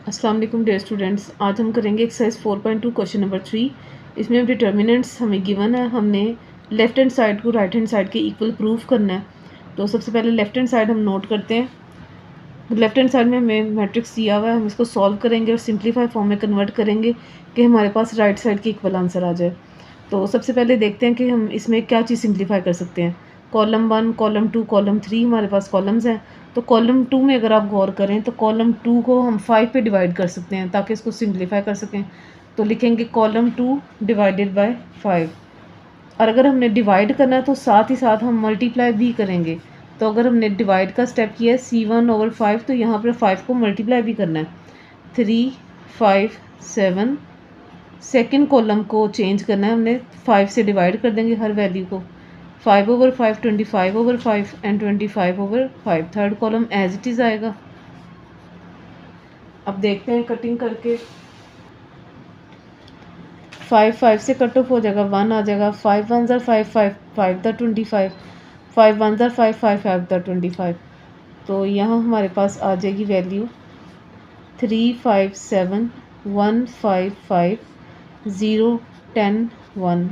अस्सलाम वालेकुम dear students. आज हम करेंगे एक्सरसाइज 4.2 क्वेश्चन नंबर 3। इसमें हम डिटर्मिनेंट्स हमें गिवन है, हमने लेफ़्ट हैंड साइड को राइट हैंड साइड के इक्वल प्रूव करना है। तो सबसे पहले लेफ़्ट हैंड साइड हम नोट करते हैं। लेफ़्ट हैंड साइड में हमें मैट्रिक्स दिया हुआ है, हम इसको सॉल्व करेंगे और सिंप्लीफाई फॉर्म में कन्वर्ट करेंगे कि हमारे पास राइट साइड के इक्वल आंसर आ जाए। तो सबसे पहले देखते हैं कि हम इसमें क्या चीज़ सिंप्लीफाई कर सकते हैं। कॉलम 1, कॉलम 2, कॉलम 3 हमारे पास कॉलम्स हैं। तो कॉलम 2 में अगर आप गौर करें तो कॉलम 2 को हम 5 पे डिवाइड कर सकते हैं ताकि इसको सिंप्लीफाई कर सकें। तो लिखेंगे कॉलम 2 डिवाइडेड बाय 5। और अगर हमने डिवाइड करना है तो साथ ही साथ हम मल्टीप्लाई भी करेंगे। तो अगर हमने डिवाइड का स्टेप किया है C1/5, तो यहाँ पर 5 को मल्टीप्लाई भी करना है। 3, 5, 7। सेकेंड कॉलम को चेंज करना है, हमने 5 से डिवाइड कर देंगे हर वैल्यू को। 5/5 25/5 and 25/5। Third column as it is आएगा। अब देखते हैं कटिंग करके। 5 से कट ऑफ हो जाएगा, 1 आ जाएगा। 5 1 5 5 5 द 25, 5 1 5 5 5 द 25। तो यहाँ हमारे पास आ जाएगी वैल्यू 3 5 7 1 5 5 0 10 1।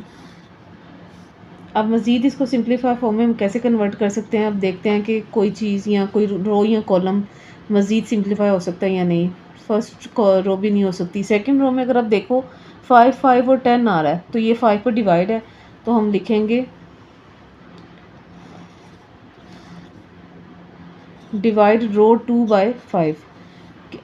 अब मज़ीद इसको सिंप्लीफाई फॉर्म में हम कैसे कन्वर्ट कर सकते हैं। अब देखते हैं कि कोई चीज़ या कोई रो या कॉलम मज़ीद सिंप्लीफाई हो सकता है या नहीं। फर्स्ट रो भी नहीं हो सकती। सेकंड रो में अगर आप देखो 5 5 और 10 आ रहा है, तो ये 5 पर डिवाइड है, तो हम लिखेंगे डिवाइड रो 2 बाय 5।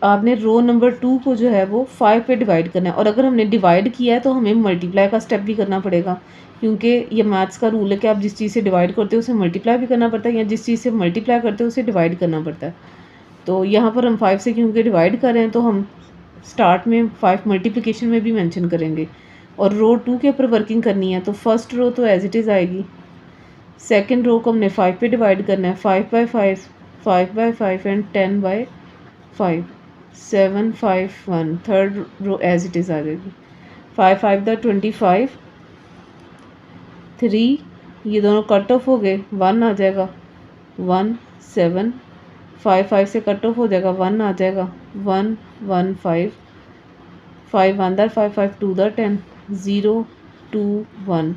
आपने रो नंबर 2 को जो है वो 5 पे डिवाइड करना है। और अगर हमने डिवाइड किया है तो हमें मल्टीप्लाई का स्टेप भी करना पड़ेगा, क्योंकि ये मैथ्स का रूल है कि आप जिस चीज़ से डिवाइड करते हो उसे मल्टीप्लाई भी करना पड़ता है, या जिस चीज़ से मल्टीप्लाई करते हो उसे डिवाइड करना पड़ता है। तो यहाँ पर हम 5 से क्योंकि डिवाइड कर रहे हैं तो हम स्टार्ट में 5 मल्टीप्लिकेशन में भी मेंशन करेंगे। और रो 2 के ऊपर वर्किंग करनी है, तो फर्स्ट रो तो एज इट इज़ आएगी। सेकेंड रो को हमने 5 पे डिवाइड करना है। 5/5 5/5 and 10/5 7 5 1। Third row as it is आ जाएगी। 5 5 द 25 3, ये दोनों कट ऑफ हो गए, 1 आ जाएगा। 1 7 5 5 से कट ऑफ हो जाएगा, 1 आ जाएगा। 1 1 5 5 1 द 5 5 2 द 10 0 2 1।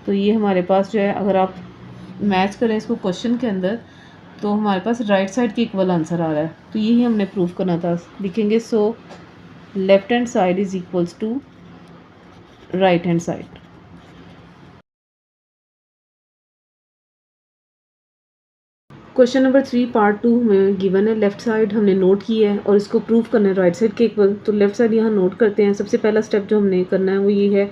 तो ये हमारे पास जो है, अगर आप मैच करें इसको क्वेश्चन के अंदर, तो हमारे पास राइट साइड के इक्वल आंसर आ रहा है। तो यही हमने प्रूफ करना था। लिखेंगे so left hand side is equals to right hand side. Question number 3 part 2 में गिवन है। लेफ्ट साइड हमने नोट की है और इसको प्रूव करना है राइट साइड के इक्वल। तो लेफ्ट साइड यहाँ नोट करते हैं। सबसे पहला स्टेप जो हमने करना है वो ये है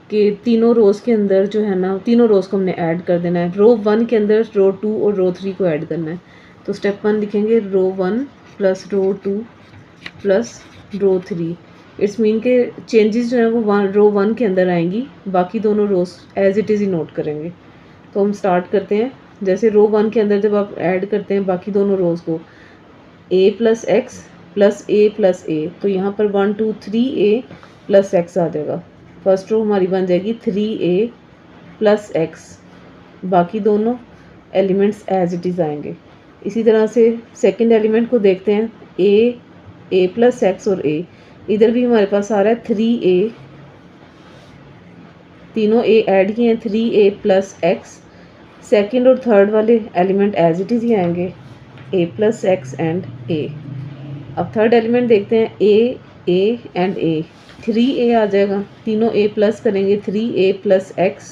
कि तीनों रोज़ के अंदर जो है ना, तीनों रोज़ को हमने ऐड कर देना है। रो 1 के अंदर रो 2 और रो 3 को ऐड करना है। तो स्टेप 1 लिखेंगे रो 1 plus row 2 plus row 3। It's mean के चेंजेस जो है वो रो 1 के अंदर आएंगी, बाकी दोनों रोज़ एज इट इज़ ही नोट करेंगे। तो हम स्टार्ट करते हैं। जैसे रो 1 के अंदर जब आप ऐड करते हैं बाकी दोनों रोज़ को, a plus X plus A plus A, तो यहाँ पर 1 2 3a प्लस एक्स आ जाएगा। फर्स्ट रो हमारी बन जाएगी 3a प्लस एक्स, बाकी दोनों एलिमेंट्स एज इट इज़ आएंगे। इसी तरह से सेकंड एलिमेंट को देखते हैं, a प्लस एक्स और a, इधर भी हमारे पास आ रहा है 3a, तीनों a ऐड किए हैं, 3a प्लस एक्स। सेकेंड और थर्ड वाले एलिमेंट एज इट इज़ ही आएंगे, a plus x and a। अब थर्ड एलिमेंट देखते हैं, a एंड a, 3a आ जाएगा, तीनों a प्लस करेंगे, 3a plus x.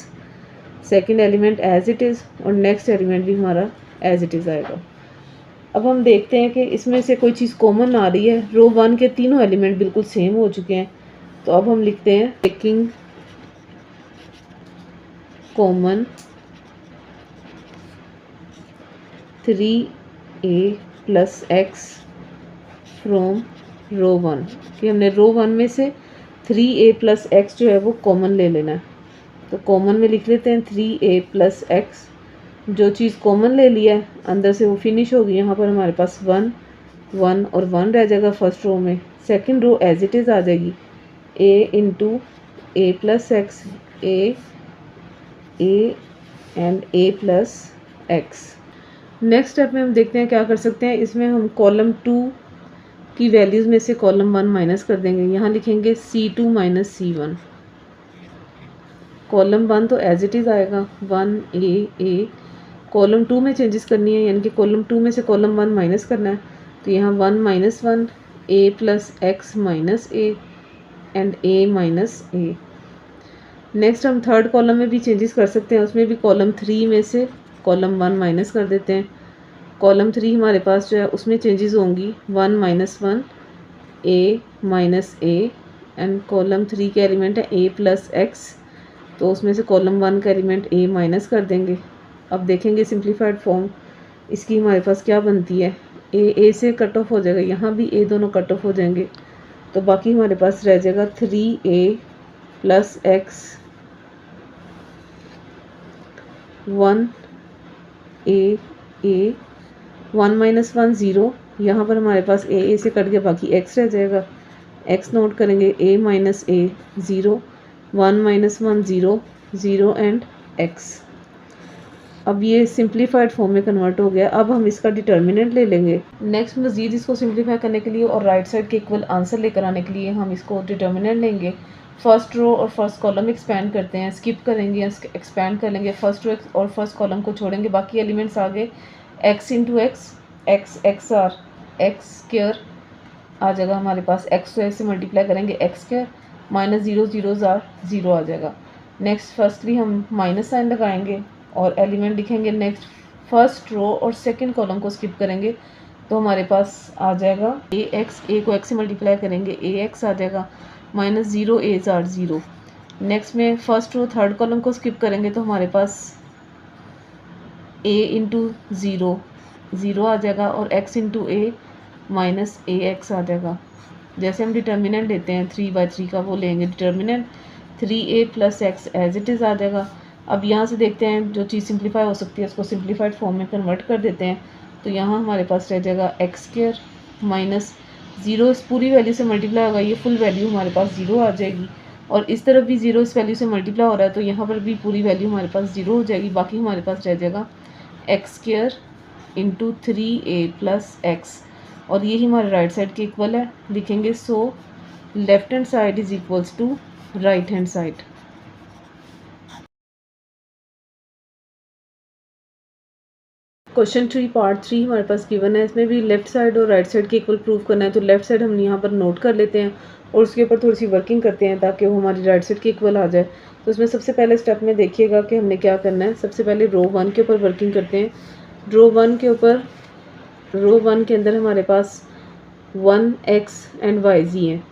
Second element as it is और नेक्स्ट एलिमेंट भी हमारा एज इट इज़ आएगा। अब हम देखते हैं कि इसमें से कोई चीज़ कॉमन आ रही है। रो 1 के तीनों एलिमेंट बिल्कुल सेम हो चुके हैं। तो अब हम लिखते हैं taking common 3a plus X from row 1, कि हमने रो 1 में से 3a प्लस एक्स जो है वो कॉमन ले लेना है। तो कॉमन में लिख लेते हैं 3a प्लस एक्स। जो चीज़ कॉमन ले लिया है अंदर से वो फिनिश होगी। यहाँ पर हमारे पास 1 1 और 1 रह जाएगा फर्स्ट रो में। Second row as it is आ जाएगी, a into A plus X, A and a plus X. Next step में हम देखते हैं क्या कर सकते हैं। इसमें हम कॉलम 2 की वैल्यूज़ में से कॉलम 1 माइनस कर देंगे। यहाँ लिखेंगे C2 माइनस C1। कॉलम 1 तो एज इट इज़ आएगा 1A। कॉलम 2 में चेंजेस करनी है, यानी कि कॉलम 2 में से कॉलम 1 माइनस करना है। तो यहाँ 1 minus 1 A plus x minus a and A minus A. Next हम थर्ड कॉलम में भी चेंजेस कर सकते हैं, उसमें भी कॉलम 3 में से कॉलम 1 माइनस कर देते हैं। कॉलम 3 हमारे पास जो है उसमें चेंजेस होंगी 1 minus 1 A minus a and column 3 के एलिमेंट है A प्लस एक्स, तो उसमें से कॉलम 1 का एलिमेंट A माइनस कर देंगे। अब देखेंगे सिंप्लीफाइड फॉर्म इसकी हमारे पास क्या बनती है। A से कट ऑफ हो जाएगा, यहाँ भी A दोनों कट ऑफ हो जाएंगे, तो बाकी हमारे पास रह जाएगा 3A plus x 1A 1 minus 1 0। यहाँ पर हमारे पास A से कट गया, बाकी x रह जाएगा। x नोट करेंगे A minus A 0 1 minus 1 0 0 and x। अब ये सिंप्लीफाइड फॉर्म में कन्वर्ट हो गया। अब हम इसका डिटर्मिनेंट ले लेंगे। नेक्स्ट मज़ीद इसको सिंप्लीफाई करने के लिए और राइट साइड के इक्वल आंसर लेकर आने के लिए हम इसको डिटर्मिनेंट लेंगे। फर्स्ट रो और फर्स्ट कॉलम एक्सपेंड करते हैं, स्किप करेंगे, एक्सपेंड कर लेंगे। फर्स्ट रो और फर्स्ट कॉलम को छोड़ेंगे, बाकी एलिमेंट्स आगे x into X are X square आ जाएगा हमारे पास। x तो से मल्टीप्लाई करेंगे एक्स स्क्र माइनस 0 0 ज़ार 0 आ जाएगा। नेक्स्ट फर्स्टली हम माइनस साइन लगाएंगे और एलिमेंट लिखेंगे। नेक्स्ट फर्स्ट रो और सेकंड कॉलम को स्किप करेंगे, तो हमारे पास आ जाएगा a को x से मल्टीप्लाई करेंगे ax आ जाएगा माइनस 0 a ज़ार 0। नेक्स्ट में फर्स्ट रो थर्ड कॉलम को स्किप करेंगे, तो हमारे पास a इंटू 0 0 आ जाएगा और x into a minus ax आ जाएगा। जैसे हम डिटर्मिनेंट लेते हैं 3/3 का, वो लेंगे determinant 3a plus X as it is आ जाएगा। अब यहाँ से देखते हैं जो चीज़ सिंप्लीफाई हो सकती है उसको सिंप्लीफाइड फॉर्म में कन्वर्ट कर देते हैं। तो यहाँ हमारे पास रह जाएगा एक्स स्क्र माइनस 0 इस पूरी वैल्यू से मल्टीप्लाई होगा, ये फुल वैल्यू हमारे पास 0 आ जाएगी। और इस तरफ भी 0 इस वैल्यू से मल्टीप्लाई हो रहा है, तो यहाँ पर भी पूरी वैल्यू हमारे पास 0 हो जाएगी। बाकी हमारे पास रह जाएगा x square into 3a plus x, और यही हमारे राइट साइड के इक्वल है। लिखेंगे so left hand side is equals to right hand side. Question 3 part 3 हमारे पास गिवन है, इसमें भी लेफ्ट साइड और राइट साइड के इक्वल प्रूव करना है। तो लेफ्ट साइड हम यहाँ पर नोट कर लेते हैं और उसके ऊपर थोड़ी सी वर्किंग करते हैं ताकि वो हमारी राइट साइड के इक्वल आ जाए। तो उसमें सबसे पहले स्टेप में देखिएगा कि हमने क्या करना है। सबसे पहले रो 1 के ऊपर वर्किंग करते हैं। रो 1 के ऊपर रो 1 के अंदर हमारे पास 1x एंड yz हैं,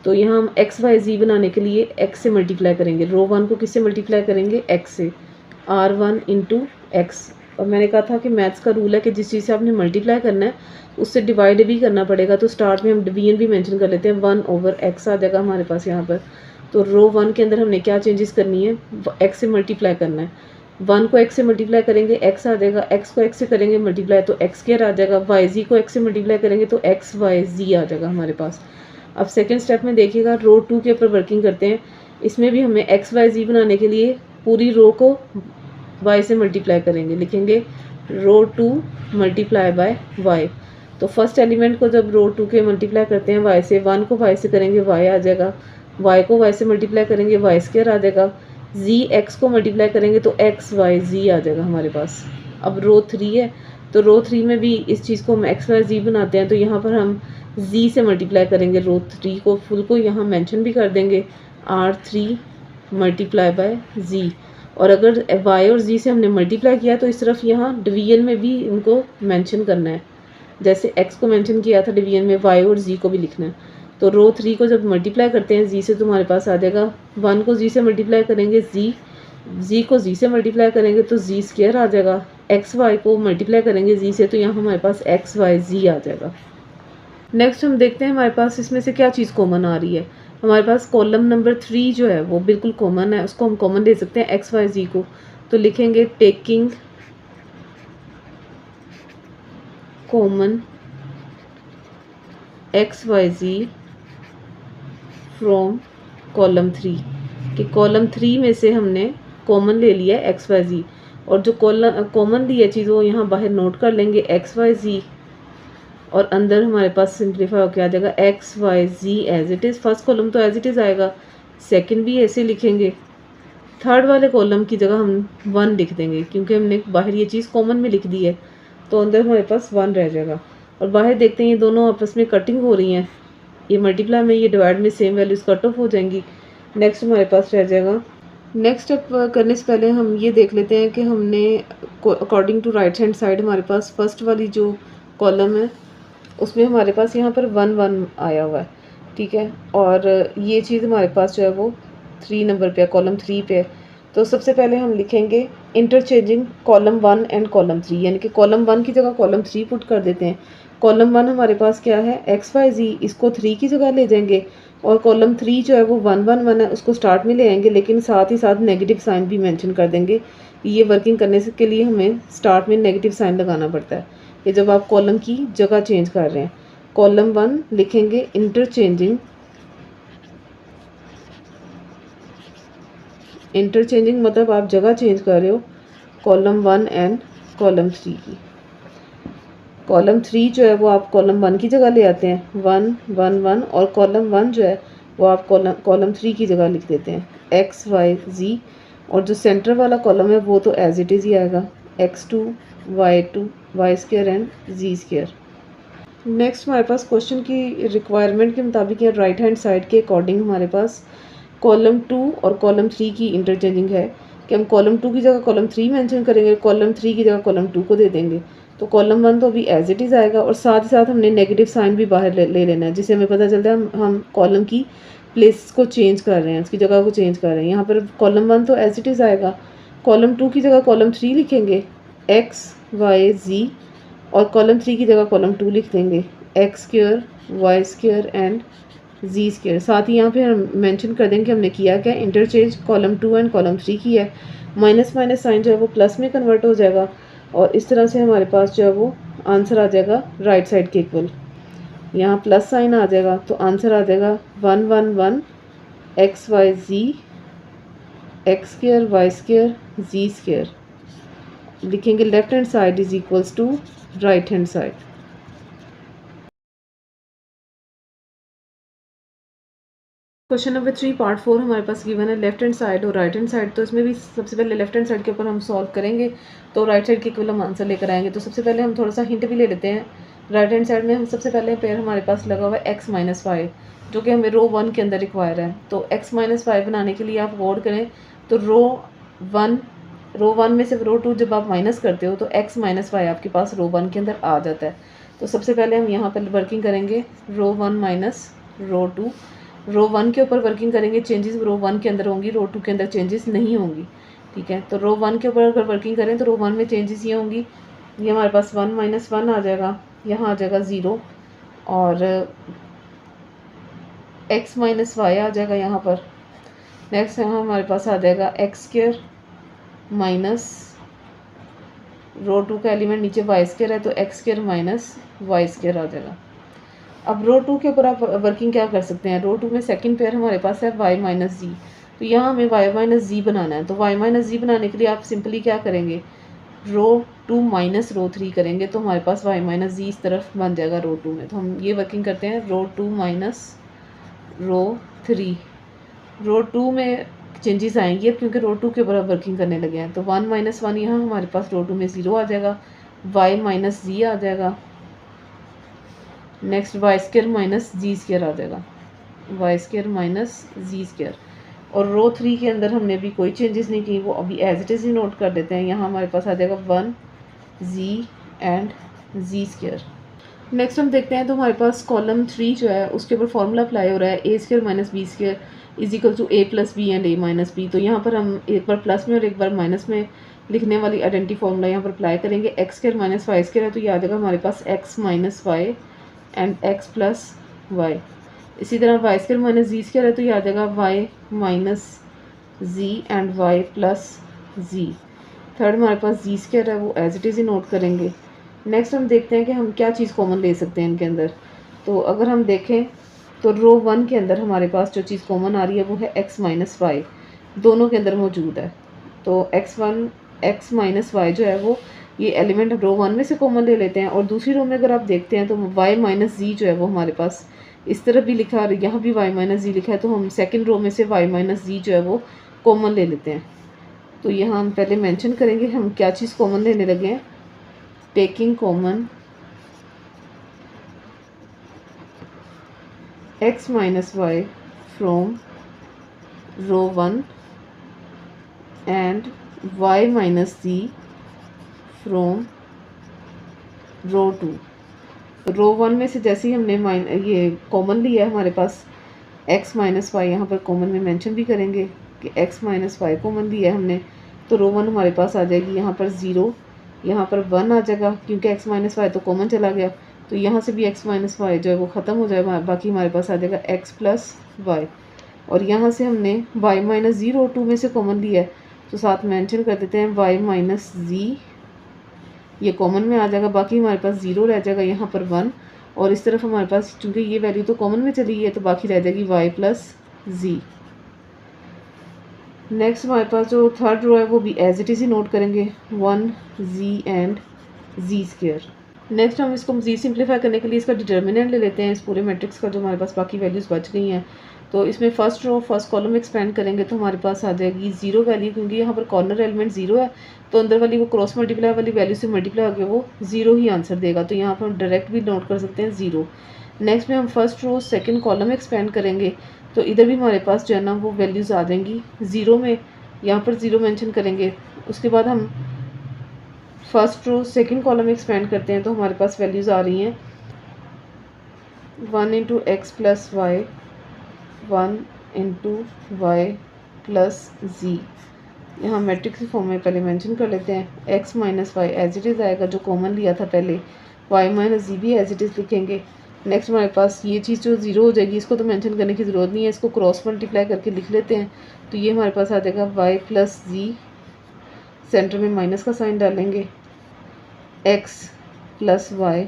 तो यहाँ हम x y z बनाने के लिए x से मल्टीप्लाई करेंगे। रो 1 को किससे मल्टीप्लाई करेंगे, x से, r1 इंटू एक्स। और मैंने कहा था कि मैथ्स का रूल है कि जिस चीज़ से आपने मल्टीप्लाई करना है उससे डिवाइड भी करना पड़ेगा। तो स्टार्ट में हम डिवीजन भी मेंशन कर लेते हैं, 1/x आ जाएगा हमारे पास यहाँ पर। तो रो 1 के अंदर हमने क्या चेंजेस करनी है, x से मल्टीप्लाई करना है। 1 को x से मल्टीप्लाई करेंगे x आ जाएगा, x को x से करेंगे मल्टीप्लाई तो x स्क्वायर आ जाएगा, yz को x से मल्टीप्लाई करेंगे तो xyz आ जाएगा हमारे पास। अब सेकंड स्टेप में देखिएगा, रो 2 के ऊपर वर्किंग करते हैं। इसमें भी हमें xyz बनाने के लिए पूरी रो को y से मल्टीप्लाई करेंगे। लिखेंगे रो 2 मल्टीप्लाई बाय y। तो फर्स्ट एलिमेंट को जब रो 2 के मल्टीप्लाई करते हैं y से, 1 को y से करेंगे y आ जाएगा, y को y से मल्टीप्लाई करेंगे y स्क्वायर आ जाएगा, z x को मल्टीप्लाई करेंगे तो x y z आ जाएगा हमारे पास। अब रो 3 है, तो रो 3 में भी इस चीज़ को हम x y z बनाते हैं, तो यहाँ पर हम z से मल्टीप्लाई करेंगे। रो 3 को फुल को यहाँ मेंशन भी कर देंगे, r3 मल्टीप्लाई बाय z। और अगर y और z से हमने मल्टीप्लाई किया तो इस तरफ यहाँ डिवीजन में भी इनको मेंशन करना है, जैसे x को मेंशन किया था डिवीजन में, y और z को भी लिखना है। तो रो 3 को जब मल्टीप्लाई करते हैं z से तो हमारे पास आ जाएगा, 1 को z से मल्टीप्लाई करेंगे z को z से मल्टीप्लाई करेंगे तो z स्क्वायर आ जाएगा, x y को मल्टीप्लाई करेंगे z से तो यहाँ हमारे पास x y z आ जाएगा। नेक्स्ट हम देखते हैं हमारे पास इसमें से क्या चीज़ कॉमन आ रही है। हमारे पास कॉलम नंबर 3 जो है वो बिल्कुल कॉमन है, उसको हम कॉमन ले सकते हैं x y z को। तो लिखेंगे taking common x y z from column 3, कि कॉलम 3 में से हमने कॉमन ले लिया है x y z, और जो कॉमन ली है चीज़ वो यहाँ बाहर नोट कर लेंगे x y z और अंदर हमारे पास सिंप्लीफाई होकर आ जाएगा x y z as it is. First column तो एज इट इज़ आएगा, सेकंड भी ऐसे लिखेंगे, थर्ड वाले कॉलम की जगह हम 1 लिख देंगे क्योंकि हमने बाहर ये चीज़ कॉमन में लिख दी है, तो अंदर हमारे पास 1 रह जाएगा। और बाहर देखते हैं ये दोनों आपस में कटिंग हो रही हैं, ये मल्टीप्लाई में ये डिवाइड में सेम वैल्यूज़ कट ऑफ हो जाएंगी। नेक्स्ट हमारे पास रह जाएगा, नेक्स्ट स्टेप करने से पहले हम ये देख लेते हैं कि हमने according to right hand side हमारे पास फर्स्ट वाली जो कॉलम है उसमें हमारे पास यहाँ पर 1 1 आया हुआ है, ठीक है। और ये चीज़ हमारे पास जो है वो 3 नंबर पे है, कॉलम 3 पे है। तो सबसे पहले हम लिखेंगे इंटरचेंजिंग कॉलम 1 एंड कॉलम 3, यानी कि कॉलम 1 की जगह कॉलम 3 पुट कर देते हैं। कॉलम 1 हमारे पास क्या है, एक्स वाई जी, इसको 3 की जगह ले जाएंगे, और कॉलम 3 जो है वो 1 1 1 है, उसको स्टार्ट में ले आएंगे, लेकिन साथ ही साथ नेगेटिव साइन भी मेंशन कर देंगे। ये वर्किंग करने के लिए हमें स्टार्ट में नेगेटिव साइन लगाना पड़ता है, ये जब आप कॉलम की जगह चेंज कर रहे हैं। कॉलम 1 लिखेंगे इंटरचेंजिंग, इंटरचेंजिंग मतलब आप जगह चेंज कर रहे हो कॉलम 1 एंड कॉलम 3 की। कॉलम 3 जो है वो आप कॉलम 1 की जगह ले आते हैं 1 1 1, और कॉलम 1 जो है वो आप कॉलम 3 की जगह लिख देते हैं एक्स वाई जी, और जो सेंटर वाला कॉलम है वो तो एज इट इज़ ही आएगा x2 y2 y square and z square. Next हमारे पास क्वेश्चन की रिक्वायरमेंट के मुताबिक या राइट हैंड साइड के अकॉर्डिंग हमारे पास कॉलम 2 और कॉलम 3 की इंटरचेंजिंग है कि हम कॉलम 2 की जगह कॉलम 3 मेंशन करेंगे, कॉलम 3 की जगह कॉलम 2 को दे देंगे। तो कॉलम 1 तो अभी एज इट इज़ आएगा, और साथ ही साथ हमने नेगेटिव साइन भी बाहर ले लेना है, जिससे हमें पता चलता है हम कॉलम की प्लेस को चेंज कर रहे हैं, उसकी जगह को चेंज कर रहे हैं। यहाँ पर कॉलम 1 तो एज इट इज़ आएगा, कॉलम 2 की जगह कॉलम 3 लिखेंगे एक्स वाई जी, और कॉलम 3 की जगह कॉलम 2 लिख देंगे x square y square and z square. साथ ही यहाँ पे हम मेंशन कर देंगे कि हमने किया क्या, इंटरचेंज कॉलम 2 एंड कॉलम 3 की है। माइनस माइनस साइन जो है वो प्लस में कन्वर्ट हो जाएगा, और इस तरह से हमारे पास जो है वो आंसर आ जाएगा राइट साइड के इक्वल। यहाँ प्लस साइन आ जाएगा तो आंसर आ जाएगा 1 1 1 x y z x square y square z square. लिखेंगे left hand side is equals to right hand side. Question number 3 part 4 हमारे पास गिवन है लेफ्ट हैंड साइड और राइट हैंड साइड। तो इसमें भी सबसे पहले लेफ्ट हैंड साइड के ऊपर हम सॉल्व करेंगे, तो राइट साइड के इक्वल हम आंसर लेकर आएंगे। तो सबसे पहले हम थोड़ा सा हिंट भी ले लेते हैं। राइट हैंड साइड में हम सबसे पहले पेयर हमारे पास लगा हुआ है एक्स माइनस वाई, जो कि हमें रो 1 के अंदर रिक्वायर है। तो एक्स माइनस वाई बनाने के लिए आप गौर करें तो रो 1 में से रो 2 जब आप माइनस करते हो तो एक्स माइनस वाई आपके पास रो 1 के अंदर आ जाता है। तो सबसे पहले हम यहाँ पर वर्किंग करेंगे रो 1 माइनस रो 2। रो 1 के ऊपर वर्किंग करेंगे, चेंजेस रो 1 के अंदर होंगी, रो 2 के अंदर चेंजेस नहीं होंगी, ठीक है। तो रो 1 के ऊपर अगर वर्किंग करें तो रो 1 में चेंजेस ये होंगी, ये हमारे पास 1 माइनस 1 आ जाएगा, यहाँ आ जाएगा 0, और एक्स माइनस वाई आ जाएगा यहाँ पर। नेक्स्ट यहाँ हमारे पास आ जाएगा एक्स स्क्वायर माइनस रो 2 का एलिमेंट नीचे वाई स्क्वायर है तो x square minus Y square आ जाएगा। अब रो 2 के ऊपर आप वर्किंग क्या कर सकते हैं, रो 2 में सेकंड पेयर हमारे पास है y माइनस जी, तो यहाँ हमें y माइनस जी बनाना है। तो y माइनस जी बनाने के लिए आप सिंपली क्या करेंगे, रो 2 माइनस रो 3 करेंगे, तो हमारे पास y माइनस जी इस तरफ बन जाएगा रो 2 में। तो हम ये वर्किंग करते हैं रो 2 माइनस रो 3। रो 2 में चेंजेस आएंगी अब क्योंकि रो 2 के ऊपर वर्किंग करने लगे हैं। तो 1 माइनस 1 यहाँ हमारे पास रो 2 में 0 आ जाएगा, y माइनस जी आ जाएगा, next Y square minus z square आ जाएगा, Y square minus z square. और रो 3 के अंदर हमने अभी कोई चेंजेस नहीं की, वो अभी एज इट इज़ ही नोट कर देते हैं। यहाँ हमारे पास आ जाएगा 1 z and z square. Next हम देखते हैं तो हमारे पास कॉलम 3 जो है उसके ऊपर फॉर्मूला अप्लाई हो रहा है a square minus b square is equal to a plus b and a minus b. तो यहाँ पर हम एक बार प्लस में और एक बार माइनस में लिखने वाली आइडेंटिटी फॉर्मूला यहाँ पर अप्लाई करेंगे। X square minus Y square है तो ये आ जाएगा हमारे पास x minus y and x plus y. इसी तरह y square minus z square है तो ये आ जाएगा y minus z and y plus z. Third हमारे पास जी स्क्वायर है वो एज इट इज़ ही नोट करेंगे। नेक्स्ट हम देखते हैं कि हम क्या चीज़ कॉमन ले सकते हैं इनके अंदर। तो अगर हम देखें तो रो 1 के अंदर हमारे पास जो चीज़ कॉमन आ रही है वो है x माइनस वाई, दोनों के अंदर मौजूद है। तो x माइनस वाई जो है वो ये एलिमेंट रो 1 में से कॉमन ले लेते हैं, और दूसरी रो में अगर आप देखते हैं तो y माइनस जी जो है वो हमारे पास इस तरफ भी लिखा है और यहाँ भी y माइनस जी लिखा है, तो हम सेकंड रो में से y माइनस जी जो है वो कॉमन ले लेते हैं। तो यहाँ हम पहले मेंशन करेंगे हम क्या चीज़ कॉमन लेने लगे हैं। Taking common x minus y from row 1 and y minus z from row 2। Row 1 में से जैसे ही हमने ये कॉमन लिया है हमारे पास x माइनस वाई, यहाँ पर कॉमन में मेंशन भी करेंगे कि x माइनस वाई कॉमन लिया है हमने, तो रो 1 हमारे पास आ जाएगी यहाँ पर 0, यहाँ पर 1 आ जाएगा क्योंकि x माइनस वाई तो कॉमन चला गया, तो यहाँ से भी x माइनस वाई जो है वो ख़त्म हो जाएगा, बाकी हमारे पास आ जाएगा x प्लस वाई। और यहाँ से हमने y माइनस जी रो 2 में से कॉमन लिया है, तो साथ मेंशन कर देते हैं y माइनस जी, ये कॉमन में आ जाएगा, बाकी हमारे पास 0 रह जाएगा, यहाँ पर 1, और इस तरफ हमारे पास चूँकि ये वैल्यू तो कॉमन में चली गई है तो बाकी रह जाएगी y प्लस जी। नेक्स्ट हमारे पास जो थर्ड रो है वो भी एज इट इज़ ही नोट करेंगे 1z and z square. Next हम इसको मज़ीद सिंप्लीफाई करने के लिए इसका डिटर्मिनेंट ले लेते हैं इस पूरे मैट्रिक्स का जो हमारे पास बाकी वैल्यूज़ बच गई हैं। तो इसमें first row first column expand करेंगे तो हमारे पास आ जाएगी 0 वैल्यू, क्योंकि यहाँ पर कॉर्नर एलिमेंट 0 है तो अंदर वाली वो क्रॉस मल्टीप्लाई वाली वैल्यू से मल्टीप्लाई होकर वो 0 ही आंसर देगा, तो यहाँ पर हम डायरेक्ट भी नोट कर सकते हैं 0। नेक्स्ट में हम first row second column expand करेंगे तो इधर भी हमारे पास जो है ना वो वैल्यूज़ आ जाएंगी 0 में, यहाँ पर 0 मेंशन करेंगे। उसके बाद हम first row second column expand करते हैं तो हमारे पास वैल्यूज़ आ रही हैं 1 into x plus y, 1 into y plus z. यहाँ मैट्रिक्स फॉर्म में पहले मेंशन कर लेते हैं x minus y as it is आएगा जो कॉमन लिया था पहले, y माइनस जी भी एज इट इज़ लिखेंगे। नेक्स्ट हमारे पास ये चीज़ जो 0 हो जाएगी इसको तो मेंशन करने की ज़रूरत नहीं है, इसको क्रॉस मल्टीप्लाई करके लिख लेते हैं, तो ये हमारे पास आ जाएगा y प्लस जी, सेंटर में माइनस का साइन डालेंगे, x प्लस वाई,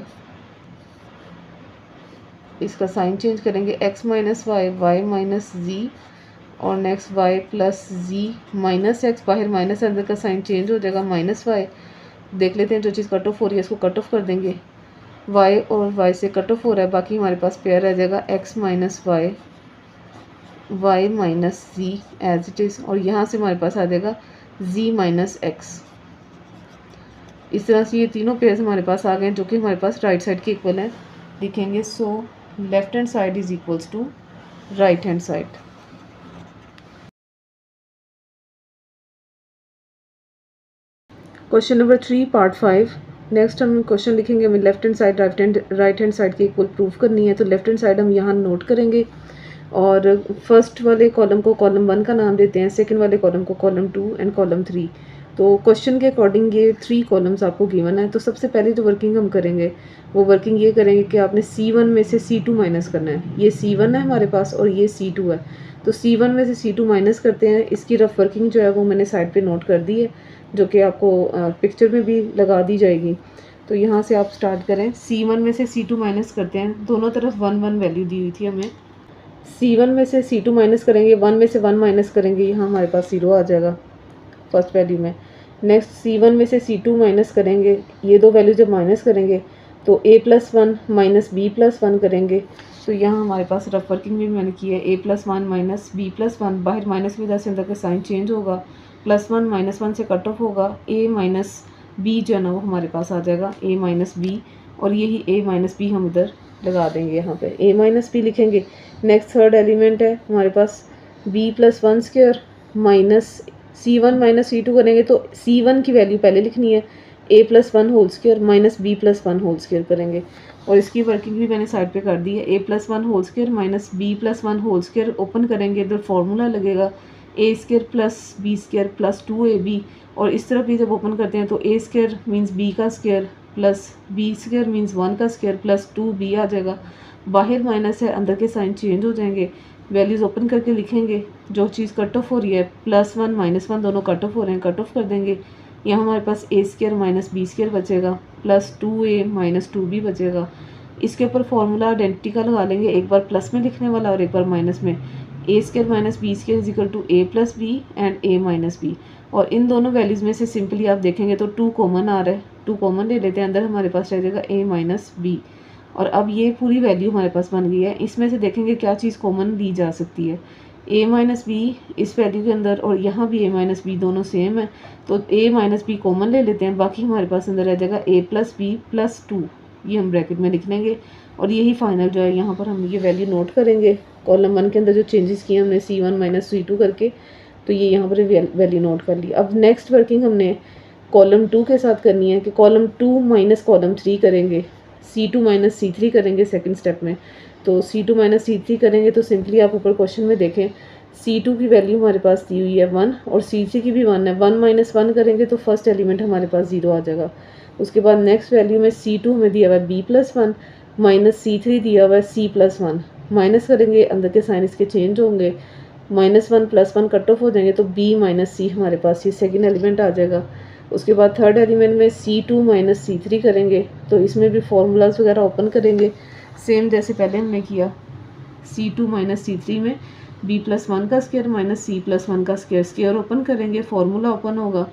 इसका साइन चेंज करेंगे x minus y, y minus z, और next y plus z minus x, बाहर माइनस अंदर का साइन चेंज हो जाएगा माइनस वाई। देख लेते हैं जो चीज़ कट ऑफ हो रही है इसको कट ऑफ कर देंगे, y और y से कट ऑफ हो रहा है, बाकी हमारे पास पेयर रह जाएगा x minus y, y minus z as it is, और यहाँ से हमारे पास आ जाएगा z माइनस एक्स। इस तरह से ये तीनों पेयर्स हमारे पास आ गए जो कि हमारे पास राइट साइड के इक्वल हैं। लिखेंगे so left hand side is equals to right hand side. Question number 3 part 5। Next हम क्वेश्चन लिखेंगे, हमें left hand side right hand side की इक्वल प्रूफ करनी है, तो लेफ्ट हैंड साइड हम यहाँ नोट करेंगे और फर्स्ट वाले कॉलम को कॉलम 1 का नाम देते हैं, सेकंड वाले कॉलम को कॉलम 2 एंड कॉलम 3। तो क्वेश्चन के अकॉर्डिंग ये 3 कॉलम्स आपको गिवन है। तो सबसे पहले जो वर्किंग हम करेंगे वो वर्किंग ये करेंगे कि आपने C1 में से C2 माइनस करना है। ये C1 है हमारे पास और ये C2 है, तो C1 में से C2 माइनस करते हैं। इसकी रफ वर्किंग जो है वो मैंने साइड पे नोट कर दी है, जो कि आपको पिक्चर में भी लगा दी जाएगी। तो यहाँ से आप स्टार्ट करें, C1 में से C2 माइनस करते हैं, दोनों तरफ 1 1 वैल्यू दी हुई थी हमें। C1 में से C2 माइनस करेंगे, 1 में से 1 माइनस करेंगे, यहाँ हमारे पास 0 आ जाएगा फर्स्ट वैल्यू में। नेक्स्ट C1 में से C2 माइनस करेंगे, ये दो वैल्यू जब माइनस करेंगे तो a plus 1 minus b plus 1 करेंगे। तो यहाँ हमारे पास रफ वर्किंग भी मैंने की है, a plus 1 minus b plus 1, बाहर माइनस की वजह से अंदर का साइन चेंज होगा, प्लस 1 माइनस 1 से कट ऑफ होगा, a माइनस b जो है ना वो हमारे पास आ जाएगा a माइनस b, और यही a माइनस b हम इधर लगा देंगे, यहाँ पे a माइनस b लिखेंगे। नेक्स्ट थर्ड एलिमेंट है हमारे पास b plus 1 square minus C1 minus C2 करेंगे, तो C1 की वैल्यू पहले लिखनी है, a plus 1 whole square minus b plus 1 whole square करेंगे, और इसकी वर्किंग भी मैंने साइड पे कर दी है। a plus 1 whole square minus b plus 1 whole square open करेंगे, इधर फार्मूला लगेगा a square plus b square plus 2ab, और इस तरफ भी जब ओपन करते हैं तो a स्क्वायर मीन्स b का square plus b square means 1 का स्क्वायर प्लस 2b आ जाएगा। बाहर माइनस है, अंदर के साइन चेंज हो जाएंगे, वैल्यूज़ ओपन करके लिखेंगे। जो चीज़ कट ऑफ हो रही है प्लस 1 माइनस 1 दोनों कट ऑफ हो रहे हैं, कट ऑफ कर देंगे। यहाँ हमारे पास a square minus b square बचेगा प्लस 2a माइनस 2b बचेगा। इसके ऊपर फार्मूला आइडेंटिटी का लगा लेंगे, एक बार प्लस में लिखने वाला और एक बार माइनस में। A square minus b square is equal to a plus b and a minus b. और इन दोनों वैल्यूज़ में से सिंपली आप देखेंगे तो 2 कॉमन आ रहा है, 2 कॉमन ले लेते हैं, अंदर हमारे पास रह जाएगा ए माइनस बी। और अब ये पूरी वैल्यू हमारे पास बन गई है। इसमें से देखेंगे क्या चीज़ कॉमन ली जा सकती है, ए माइनस बी इस वैल्यू के अंदर और यहाँ भी ए माइनस बी दोनों सेम है, तो ए माइनस बी कॉमन ले लेते हैं। बाकी हमारे पास अंदर रह जाएगा ए प्लस बी प्लस 2, ये हम ब्रैकेट में लिख लेंगे। और यही फाइनल जो है यहाँ पर हम ये वैल्यू नोट करेंगे। कॉलम 1 के अंदर जो चेंजेस किए हमने C1 माइनस C2 करके, तो ये यहाँ पर वैल्यू नोट कर ली। अब नेक्स्ट वर्किंग हमने कॉलम 2 के साथ करनी है कि कॉलम 2 माइनस कॉलम 3 करेंगे, C2 माइनस C3 करेंगे सेकंड स्टेप में। तो C2 माइनस C3 करेंगे तो सिंपली आप ऊपर क्वेश्चन में देखें C2 की वैल्यू हमारे पास दी हुई है 1 और C3 की भी 1 है। 1 माइनस 1 करेंगे तो फर्स्ट एलिमेंट हमारे पास 0 आ जाएगा। उसके बाद नेक्स्ट वैल्यू में C2 हमें दिया हुआ है B प्लस 1 माइनस C3 दिया हुआ है C प्लस 1। माइनस करेंगे अंदर के साइन इसके चेंज होंगे, -1 +1 कट ऑफ हो जाएंगे तो B माइनस C हमारे पास ये सेकेंड एलिमेंट आ जाएगा। उसके बाद थर्ड एलिमेंट में C2 माइनस C3 करेंगे तो इसमें भी फार्मूलाज वगैरह ओपन करेंगे सेम जैसे पहले हमने किया। C2 माइनस C3 में B प्लस 1 का स्क्वायर माइनस C प्लस 1 का स्क्वायर ओपन करेंगे, फार्मूला ओपन होगा,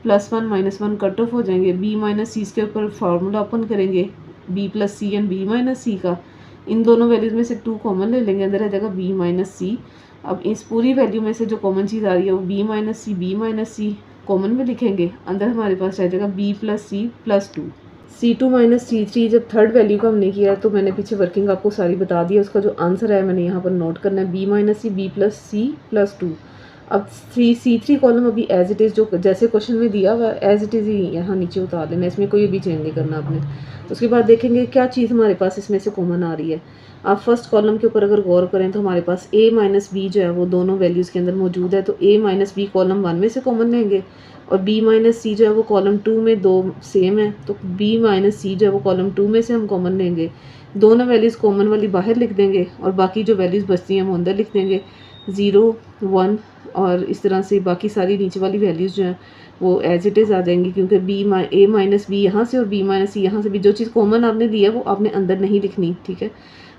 +1 -1 कट ऑफ हो जाएंगे। B माइनस C स्क्वायर पर फार्मूला ओपन करेंगे B plus C and B minus C का, इन दोनों वैल्यूज़ में से 2 कॉमन ले लेंगे, अंदर आ जाएगा B माइनस C। अब इस पूरी वैल्यू में से जो कॉमन चीज़ आ रही है वो B माइनस C कॉमन में लिखेंगे, अंदर हमारे पास रह जाएगा B plus C plus 2। C2 minus C3 जब थर्ड वैल्यू का हमने किया तो मैंने पीछे वर्किंग आपको सारी बता दी है, उसका जो आंसर है मैंने यहाँ पर नोट करना है B minus C B plus C plus 2। अब C3 कॉलम अभी एज इट इज़ जो जैसे क्वेश्चन में दिया हुआ एज इट इज़ ही यहाँ नीचे उतार लेना, इसमें कोई भी चेंज नहीं करना आपने। तो उसके बाद देखेंगे क्या चीज़ हमारे पास इसमें से कॉमन आ रही है। आप फर्स्ट कॉलम के ऊपर अगर गौर करें तो हमारे पास A माइनस बी जो है वो दोनों वैल्यूज़ के अंदर मौजूद है, तो A माइनस बी कॉलम 1 में से कॉमन लेंगे और B माइनस C जो है वो कॉलम 2 में दो सेम है, तो B माइनस C जो है वो कॉलम 2 में से हम कॉमन लेंगे। दोनों वैल्यूज़ कॉमन वाली बाहर लिख देंगे और बाकी जो वैल्यूज़ बचती हैं हम अंदर लिख देंगे 0 1, और इस तरह से बाकी सारी नीचे वाली वैल्यूज़ जो हैं वो एज इट इज़ आ जाएंगी, क्योंकि A माइनस बी यहाँ से और B माइनस C यहाँ से भी जो चीज़ कॉमन आपने दी है वो आपने अंदर नहीं लिखनी, ठीक है,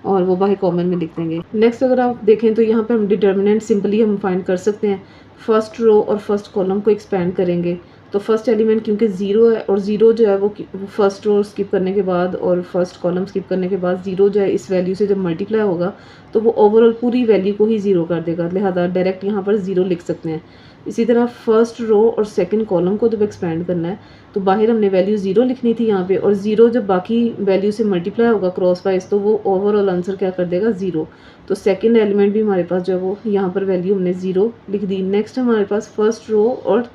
और वो बाहर कॉमन में लिख देंगे। नेक्स्ट अगर आप देखें तो यहाँ पे हम डिटर्मिनेंट सिंपली हम फाइंड कर सकते हैं। फर्स्ट रो और फर्स्ट कॉलम को एक्सपेंड करेंगे तो फर्स्ट एलिमेंट क्योंकि 0 है और 0 जो है वो फर्स्ट रो स्किप करने के बाद और फर्स्ट कॉलम स्किप करने के बाद 0 जो है इस वैल्यू से जब मल्टीप्लाई होगा तो वो ओवरऑल पूरी वैल्यू को ही 0 कर देगा, लिहाजा डायरेक्ट यहाँ पर 0 लिख सकते हैं। इसी तरह फर्स्ट रो और सेकंड कॉलम को जब एक्सपेंड करना है तो बाहर हमने वैल्यू 0 लिखनी थी यहाँ पे, और 0 जब बाकी वैल्यू से मल्टीप्लाई होगा क्रॉस वाइज तो वो ओवरऑल आंसर क्या कर देगा 0। तो सेकंड एलिमेंट भी हमारे पास जो है वो यहाँ पर वैल्यू हमने 0 लिख दी। नेक्स्ट हमारे पास फर्स्ट रो और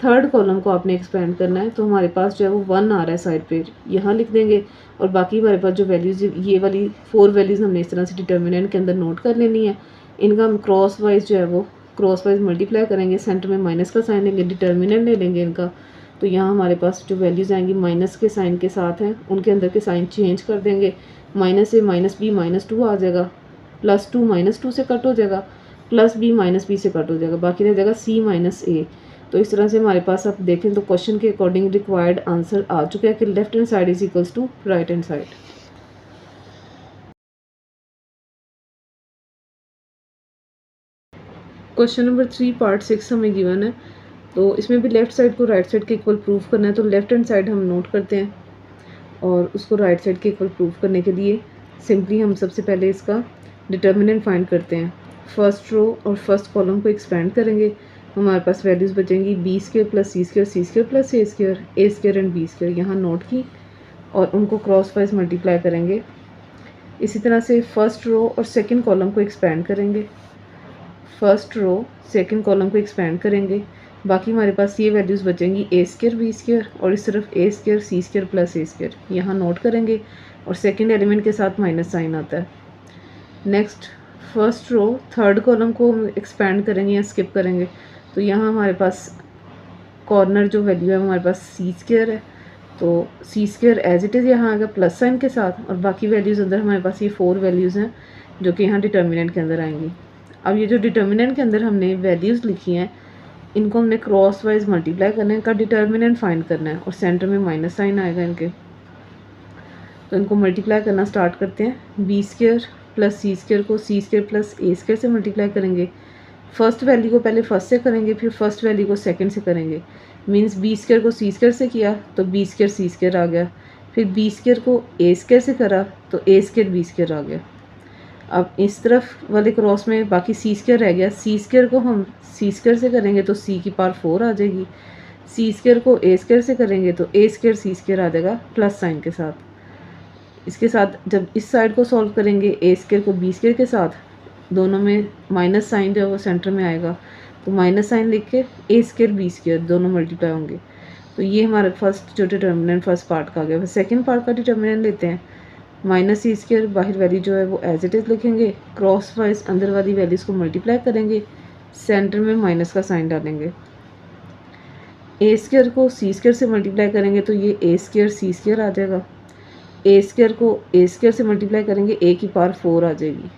थर्ड कॉलम को आपने एक्सपेंड करना है तो हमारे पास जो है वो 1 आ रहा है साइड पे, यहाँ लिख देंगे, और बाकी हमारे पास जो वैल्यूज़ ये वाली 4 वैल्यूज़ हमने इस तरह से डिटर्मिनेंट के अंदर नोट कर लेनी है। इनका हम क्रॉस वाइज जो है वो क्रॉस वाइज मल्टीप्लाई करेंगे, सेंटर में माइनस का साइन लेंगे, डिटर्मिनेंट ले लेंगे इनका, तो यहाँ हमारे पास जो वैल्यूज़ आएंगी माइनस के साइन के साथ हैं उनके अंदर के साइन चेंज कर देंगे। माइनस से माइनस बी -2 आ जाएगा, +2 -2 से कट हो जाएगा, प्लस बी माइनस बी से कट हो जाएगा, बाकी रह जाएगा C माइनस A। तो इस तरह से हमारे पास आप देखें तो क्वेश्चन के अकॉर्डिंग रिक्वायर्ड आंसर आ चुका है कि left hand side is equals to right hand side. Question number 3 part 6 हमें गिवन है, तो इसमें भी लेफ्ट साइड को राइट साइड के इक्वल प्रूफ करना है। तो लेफ्ट हैंड साइड हम नोट करते हैं और उसको राइट साइड के इक्वल प्रूफ करने के लिए सिंपली हम सबसे पहले इसका डिटर्मिनेंट फाइंड करते हैं। फर्स्ट रो और फर्स्ट कॉलम को एक्सपेंड करेंगे, हमारे पास वैल्यूज़ बचेंगी B² plus C² plus A² and B², यहाँ नोट की, और उनको क्रॉस वाइज मल्टीप्लाई करेंगे। इसी तरह से फर्स्ट रो और सेकंड कॉलम को एक्सपेंड करेंगे, फर्स्ट रो सेकंड कॉलम को एक्सपेंड करेंगे, बाकी हमारे पास ये वैल्यूज़ बचेंगी A² B² और इस तरफ A² C² प्लस A², यहाँ नोट करेंगे, और सेकंड एलिमेंट के साथ माइनस साइन आता है। Next first row third column को हम एक्सपेंड करेंगे या स्किप करेंगे, तो यहाँ हमारे पास कॉर्नर जो वैल्यू है हमारे पास C² है, तो C² एज इट इज़ यहाँ आ गया प्लस साइन के साथ, और बाकी वैल्यूज़ अंदर हमारे पास ये 4 वैल्यूज़ हैं जो कि यहाँ डिटर्मिनेंट के अंदर आएंगी। अब ये जो डिटर्मिनेंट के अंदर हमने वैल्यूज़ लिखी हैं इनको हमने क्रॉस वाइज मल्टीप्लाई करने का डिटर्मिनेंट फाइंड करना है, और सेंटर में माइनस साइन आएगा इनके, तो इनको मल्टीप्लाई करना स्टार्ट करते हैं। B² प्लस सी स्क्वायर को सी स्क्वायर प्लस ए स्क्वायर से मल्टीप्लाई करेंगे। फर्स्ट वैल्यू को पहले फर्स्ट से करेंगे, फिर फर्स्ट वैल्यू को सेकंड से करेंगे। मीन्स बी स्क्वायर को सी स्क्वायर से किया तो बी स्क्वायर सी स्क्वायर आ गया। फिर बी स्क्वायर को ए स्क्वायर से करा तो ए स्क्वायर बी स्क्वायर आ गया। अब इस तरफ वाले क्रॉस में बाकी सी स्क्वायर रह गया। सी स्क्वायर को हम सी स्क्वायर से करेंगे तो सी की पावर 4 आ जाएगी। सी स्क्वायर को ए स्क्वायर से करेंगे तो ए स्क्वायर सी स्क्वायर आ जाएगा प्लस साइन के साथ। इसके साथ जब इस साइड को सॉल्व करेंगे ए स्क्वायर को बी स्क्वायर के साथ, दोनों में माइनस साइन जो है वो सेंटर में आएगा, तो माइनस साइन लिख के ए स्क्वायर बी स्क्वायर दोनों मल्टीप्लाई होंगे। तो ये हमारा फर्स्ट जो डिटर्मिनेंट फर्स्ट पार्ट का आ गया। सेकेंड पार्ट का डिटर्मिनेंट लेते हैं। माइनस सी स्क्वायर बाहर वैल्यू जो है वो एज इट इज़ लिखेंगे, क्रॉस वाइज अंदर वाली वैल्यूज़ को मल्टीप्लाई करेंगे, सेंटर में माइनस का साइन डालेंगे। ए स्क्वायर को सी स्क्वायर से मल्टीप्लाई करेंगे तो ये ए स्क्वायर सी स्क्वायर आ जाएगा। ए स्क्वायर को ए स्क्वायर से मल्टीप्लाई करेंगे, ए की पावर 4 आ जाएगी।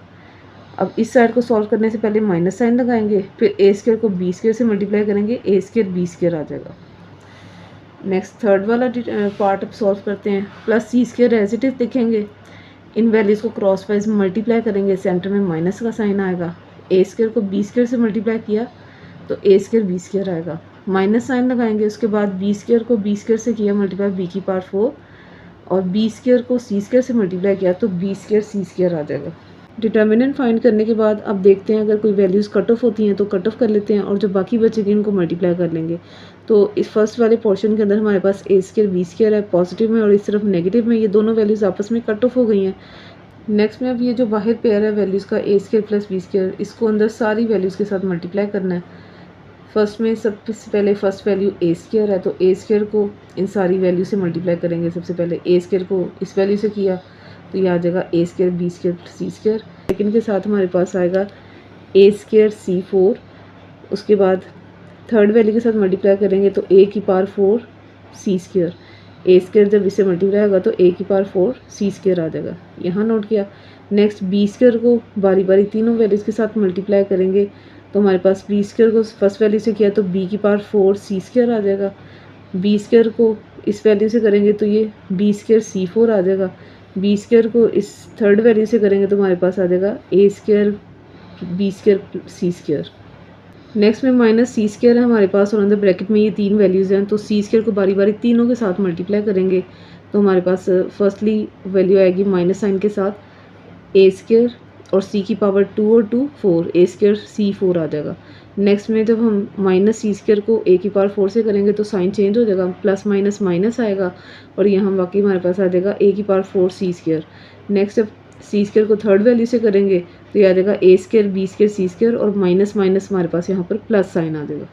अब इस साइड को सॉल्व करने से पहले माइनस साइन लगाएंगे, फिर ए स्क्वायर को बी स्क्वायर से मल्टीप्लाई करेंगे, ए स्क्वायर बी स्क्वायर आ जाएगा। नेक्स्ट थर्ड वाला पार्ट सॉल्व करते हैं। Plus c square as it is लिखेंगे, इन वैल्यूज़ को क्रॉस वाइज मल्टीप्लाई करेंगे, सेंटर में माइनस का साइन आएगा। ए स्क्वायर को बी स्क्वायर से मल्टीप्लाई किया तो ए स्क्वायर बी स्क्वायर आएगा, माइनस साइन लगाएंगे। उसके बाद बी स्क्वायर को बी स्क्वायर से किया मल्टीप्लाई, बी की पावर 4, और बी स्क्वायर को सी स्क्वायर से मल्टीप्लाई किया तो बी स्क्वायर सी स्क्वायर आ जाएगा। डिटर्मिनेंट फाइंड करने के बाद अब देखते हैं अगर कोई वैल्यूज़ कट ऑफ होती हैं तो कट ऑफ कर लेते हैं, और जो बाकी बचेगी उनको मल्टीप्लाई कर लेंगे। तो इस फर्स्ट वाले पोर्शन के अंदर हमारे पास ए स्क्वायर बी स्क्वायर है पॉजिटिव में, और इस तरफ नेगेटिव में, ये दोनों वैल्यूज़ आपस में कट ऑफ हो गई हैं। नेक्स्ट में अब ये जो बाहर पेयर है वैल्यूज़ का ए स्क्वायर प्लस बी स्क्वायर, इसको अंदर सारी वैल्यूज़ के साथ मल्टीप्लाई करना है। फर्स्ट में सबसे पहले फर्स्ट वैल्यू ए स्क्वायर है तो ए स्क्वायर को इन सारी वैल्यू से मल्टीप्लाई करेंगे। सबसे पहले ए स्क्वायर को इस वैल्यू से किया तो ये आ जाएगा ए square b square c square. Second के साथ हमारे पास आएगा ए स्क्वायर सी 4। उसके बाद थर्ड वैल्यू के साथ मल्टीप्लाई करेंगे तो ए की पावर 4 सी स्क्वायर। ए स्क्वायर जब इससे मल्टीप्लाई होगा तो ए की पावर 4 सी स्क्वायर आ जाएगा, यहाँ नोट किया। नेक्स्ट बी स्क्वायर को बारी बारी तीनों वैल्यूज़ के साथ मल्टीप्लाई करेंगे तो हमारे पास बी स्क्वायर को फर्स्ट वैल्यू से किया तो बी की पावर 4 सी स्क्वायर आ जाएगा। बी स्क्वायर को इस वैल्यू से करेंगे तो ये बी स्क्वायर सी 4 आ जाएगा। बी स्क्वायर को इस थर्ड वैल्यू से करेंगे तो हमारे पास आ जाएगा ए square b square c square. Next में माइनस सी स्क्वायर है हमारे पास, और अंदर ब्रैकेट में ये तीन वैल्यूज़ हैं, तो सी स्क्वायर को बारी बारी तीनों के साथ मल्टीप्लाई करेंगे तो हमारे पास फर्स्टली वैल्यू आएगी माइनस साइन के साथ ए स्क्वायर, और सी की पावर 2 और 2 4, ए स्क्वायर सी 4 आ जाएगा। नेक्स्ट में जब हम माइनस सी स्क्वायर को ए की पावर 4 से करेंगे तो साइन चेंज हो जाएगा, प्लस माइनस माइनस आएगा, और यहाँ बाकी हमारे पास आ जाएगा ए की पावर 4 सी स्क्वायर। नेक्स्ट जब सी स्क्वायर को थर्ड वैल्यू से करेंगे तो ये आ जाएगा ए square b square c square, और माइनस माइनस हमारे पास यहाँ पर प्लस साइन आ जाएगा।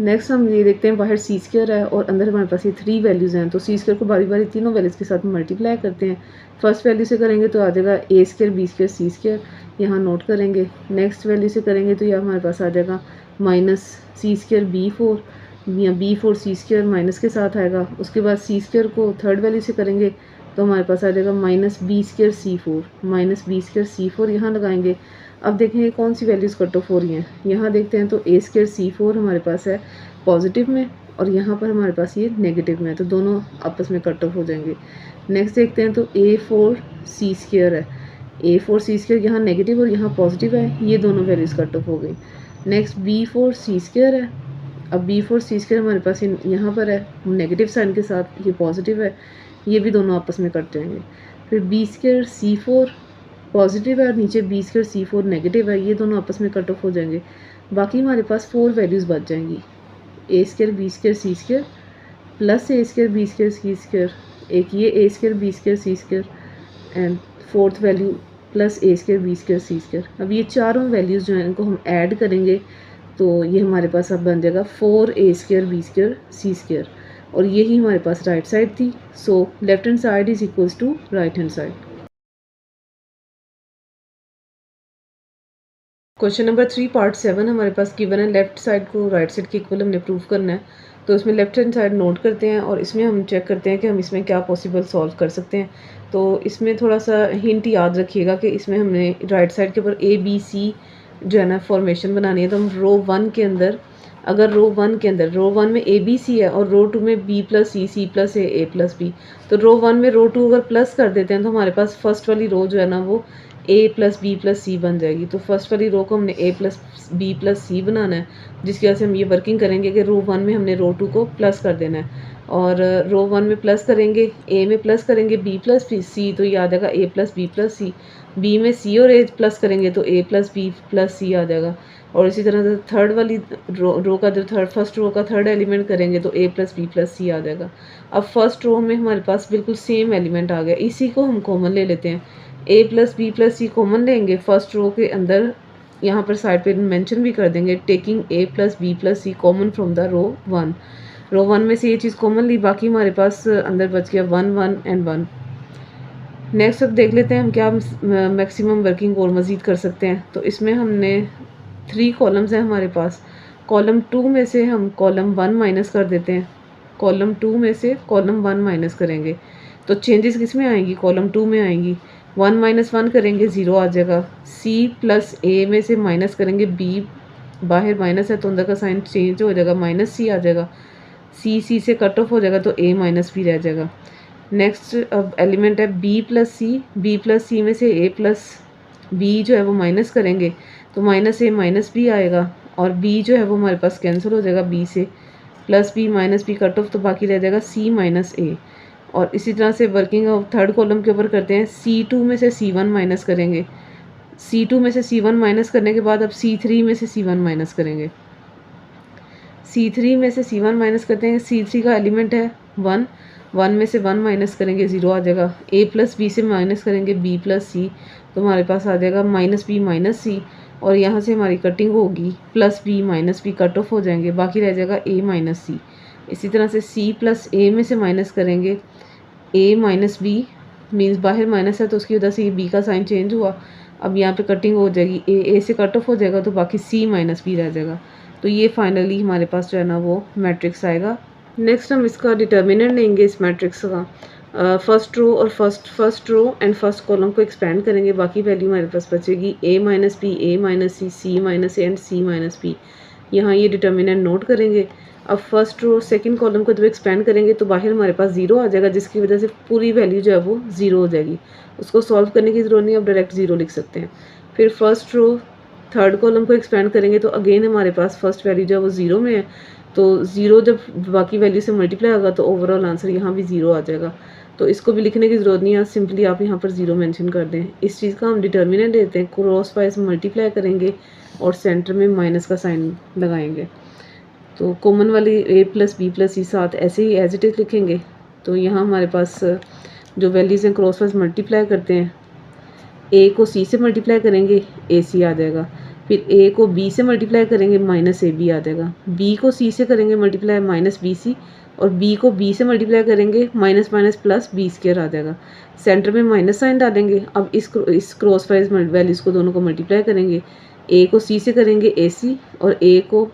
नेक्स्ट हम ये देखते हैं बाहर सी स्क्वायर है और अंदर हमारे पास ये 3 वैल्यूज़ हैं, तो सी स्क्वायर को बारी बारी तीनों वैल्यूज़ के साथ मल्टीप्लाई करते हैं। फर्स्ट वैल्यू से करेंगे तो आ जाएगा ए square b square c square, यहाँ नोट करेंगे। नेक्स्ट वैल्यू से करेंगे तो यह हमारे पास आ जाएगा माइनस सी स्क्वायर बी 4, या बी 4 सी स्क्वायर माइनस के साथ आएगा। उसके बाद सी स्क्वायर को थर्ड वैल्यू से करेंगे तो हमारे पास आ जाएगा माइनस बी स्क्वायर सी 4, माइनस बी स्क्वायर सी 4 यहाँ लगाएंगे। अब देखेंगे कौन सी वैल्यूज़ कट ऑफ हो रही हैं। यहाँ देखते हैं तो ए स्क्वायर सी 4 हमारे पास है पॉजिटिव में, और यहाँ पर हमारे पास ये नेगेटिव में है, तो दोनों आपस में कट ऑफ हो जाएंगे। नेक्स्ट देखते हैं तो ए 4 सी स्क्वायर है, ए 4 सी स्क्वायर यहाँ नेगेटिव और यहाँ पॉजिटिव है, ये दोनों वैल्यूज़ कट ऑफ हो गई। नेक्स्ट बी 4 सी स्क्वायर है, अब बी 4 सी स्क्वायर हमारे पास यहाँ पर है नेगेटिव साइन के साथ, ये पॉजिटिव है, ये भी दोनों आपस में कट जाएंगे। फिर बी स्क्वायर सी 4 पॉजिटिव है और नीचे बी स्क्वायर सी 4 नेगेटिव है, ये दोनों आपस में कट ऑफ हो जाएंगे। बाकी हमारे पास 4 वैल्यूज़ बच जाएंगी, a square b square c square plus a square b square c square, एक ये a square b square c square, and fourth value plus a square b square c square. अब ये चारों वैल्यूज़ जो हैं इनको हम ऐड करेंगे तो ये हमारे पास अब बन जाएगा 4 a square b square c square, और यही हमारे पास राइट साइड थी। So left hand side is equals to right hand side. Question number 3 part 7 हमारे पास गिवन है। लेफ्ट साइड को राइट साइड के इक्वल हमने प्रूव करना है, तो इसमें लेफ्ट हैंड साइड नोट करते हैं और इसमें हम चेक करते हैं कि हम इसमें क्या पॉसिबल सॉल्व कर सकते हैं। तो इसमें थोड़ा सा हिंट याद रखिएगा कि इसमें हमने राइट साइड के ऊपर ए बी सी जो है ना फॉर्मेशन बनानी है। तो हम रो 1 के अंदर, अगर रो 1 के अंदर रो 1 में ए बी सी है और रो 2 में B plus c plus A plus B, तो रो 1 में रो 2 अगर प्लस कर देते हैं तो हमारे पास फर्स्ट वाली रो जो है ना वो ए प्लस बी प्लस सी बन जाएगी। तो फर्स्ट वाली रो को हमने ए प्लस बी प्लस सी बनाना है, जिसकी वजह से हम ये वर्किंग करेंगे कि रो 1 में हमने रो 2 को प्लस कर देना है, और रो 1 में प्लस करेंगे, ए में प्लस करेंगे बी प्लस सी, तो ये आ जाएगा ए प्लस बी प्लस सी। बी में सी और ए प्लस करेंगे तो ए प्लस बी प्लस सी आ जाएगा। और इसी तरह से थर्ड वाली रो का जो फर्स्ट रो का थर्ड एलिमेंट करेंगे तो ए प्लस बी प्लस सी आ जाएगा। अब फर्स्ट रो में हमारे पास बिल्कुल सेम एलिमेंट आ गया, इसी को हम कॉमन ले लेते हैं। ए plus b plus c common लेंगे फर्स्ट रो के अंदर, यहाँ पर साइड पे मेंशन भी कर देंगे, taking a plus b plus c common from the row 1। Row 1 में से ये चीज़ कॉमन ली, बाकी हमारे पास अंदर बच गया 1 1 एंड 1। नेक्स्ट अब देख लेते हैं हम क्या मैक्सिमम वर्किंग और मज़ीद कर सकते हैं। तो इसमें हमने 3 कॉलम्स हैं हमारे पास। कॉलम 2 में से हम कॉलम 1 माइनस कर देते हैं, कॉलम 2 में से कॉलम 1 माइनस करेंगे तो चेंजेस किस में आएंगी, कॉलम 2 में आएंगी। 1 माइनस 1 करेंगे 0 आ जाएगा। सी प्लस ए में से माइनस करेंगे, बी बाहर माइनस है तो अंदर का साइन चेंज हो जाएगा, माइनस सी आ जाएगा। सी से कट ऑफ हो जाएगा तो ए माइनस बी रह जाएगा। नेक्स्ट अब एलिमेंट है बी प्लस सी में से ए प्लस बी जो है वो माइनस करेंगे तो माइनस ए माइनस बी आएगा, और बी जो है वो हमारे पास कैंसिल हो जाएगा, बी से plus b minus b cut off तो बाकी रह जाएगा सी माइनस ए। और इसी तरह से वर्किंग ऑफ थर्ड कॉलम के ऊपर करते हैं। C2 में से C1 माइनस करेंगे, C2 में से C1 माइनस करने के बाद अब C3 में से C1 माइनस करेंगे। C3 में से C1 माइनस करते हैं, C3 का एलिमेंट है 1, 1 में से 1 माइनस करेंगे 0 आ जाएगा। A प्लस बी से माइनस करेंगे B प्लस सी तो हमारे पास आ जाएगा माइनस बी माइनस सी, और यहाँ से हमारी कटिंग होगी plus b minus b cut off हो जाएंगे, बाकी रह जाएगा A माइनस सी। इसी तरह से C प्लस A में से माइनस करेंगे A माइनस बी, मीन्स बाहर माइनस है तो उसकी वजह से ये बी का साइन चेंज हुआ। अब यहाँ पे कटिंग हो जाएगी, ए से कट ऑफ हो जाएगा तो बाकी सी माइनस बी रह जाएगा। तो ये फाइनली हमारे पास जो है ना वो मैट्रिक्स आएगा। नेक्स्ट हम इसका डिटर्मिनेंट लेंगे इस मैट्रिक्स का। फर्स्ट रो और first row and first column को एक्सपेंड करेंगे, बाकी वैल्यू हमारे पास बचेगी a minus b, a minus c minus a and c minus b. यहाँ ये डिटर्मिनेंट नोट करेंगे। अब फर्स्ट रो सेकंड कॉलम को जब एक्सपेंड करेंगे तो बाहर हमारे पास 0 आ जाएगा, जिसकी वजह से पूरी वैल्यू जो है वो 0 हो जाएगी। उसको सॉल्व करने की ज़रूरत नहीं, अब डायरेक्ट 0 लिख सकते हैं। फिर फर्स्ट रो थर्ड कॉलम को एक्सपेंड करेंगे तो अगेन हमारे पास फर्स्ट वैल्यू जो है वो 0 में है, तो 0 जब बाकी वैल्यू से मल्टीप्लाई होगा तो ओवरऑल आंसर यहाँ भी 0 आ जाएगा। तो इसको भी लिखने की ज़रूरत नहीं है, सिंपली आप यहाँ पर 0 मेंशन कर दें। इस चीज़ का हम डिटर्मिनेंट देते हैं, क्रॉस वाइज मल्टीप्लाई करेंगे और सेंटर में माइनस का साइन लगाएंगे। तो कॉमन वाली ए प्लस बी प्लस सी साथ ऐसे ही एज इट इज़ लिखेंगे। तो यहाँ हमारे पास जो वैल्यूज़ हैं क्रॉस वाइज मल्टीप्लाई करते हैं, ए को सी से मल्टीप्लाई करेंगे ए सी आ जाएगा, फिर ए को बी से मल्टीप्लाई करेंगे माइनस ए बी आ जाएगा, बी को सी से करेंगे मल्टीप्लाई माइनस बी सी, और बी को बी से मल्टीप्लाई करेंगे minus minus plus b square आ जाएगा। सेंटर में माइनस साइन डालेंगे। अब इस क्रॉस वाइज वैल्यूज़ को दोनों को मल्टीप्लाई करेंगे, ए को सी से करेंगे ए सी, और ए को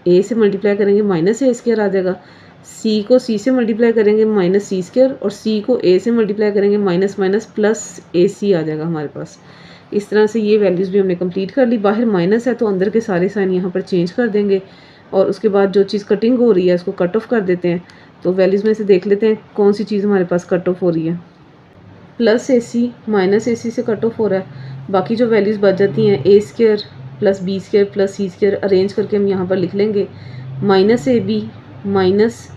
ए से मल्टीप्लाई करेंगे माइनस ए स्क्वायर आ जाएगा। सी को सी से मल्टीप्लाई करेंगे माइनस सी स्क्वायर, और सी को ए से मल्टीप्लाई करेंगे माइनस माइनस प्लस ए सी आ जाएगा हमारे पास। इस तरह से ये वैल्यूज़ भी हमने कंप्लीट कर ली। बाहर माइनस है तो अंदर के सारे साइन यहाँ पर चेंज कर देंगे, और उसके बाद जो चीज़ कटिंग हो रही है उसको कट ऑफ कर देते हैं। तो वैल्यूज़ में से देख लेते हैं कौन सी चीज़ हमारे पास कट ऑफ हो रही है। प्लस ए सी माइनस ए सी से कट ऑफ हो रहा है। बाकी जो वैल्यूज़ बच जाती हैं a square plus b square plus c square arrange करके हम यहाँ पर लिख लेंगे minus a b minus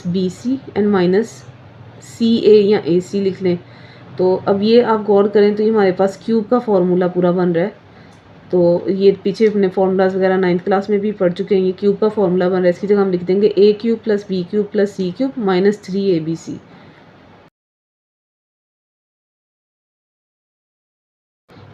b c and minus c a या ए सी लिख लें। तो अब ये आप गौर करें तो ये हमारे पास क्यूब का फॉर्मूला पूरा बन रहा है। तो ये पीछे अपने फॉर्मूलाज वगैरह 9th क्लास में भी पढ़ चुके हैं। ये क्यूब का फॉर्मूला बन रहा है, इसकी जगह हम लिख देंगे a cube plus b cube plus c cube minus 3abc।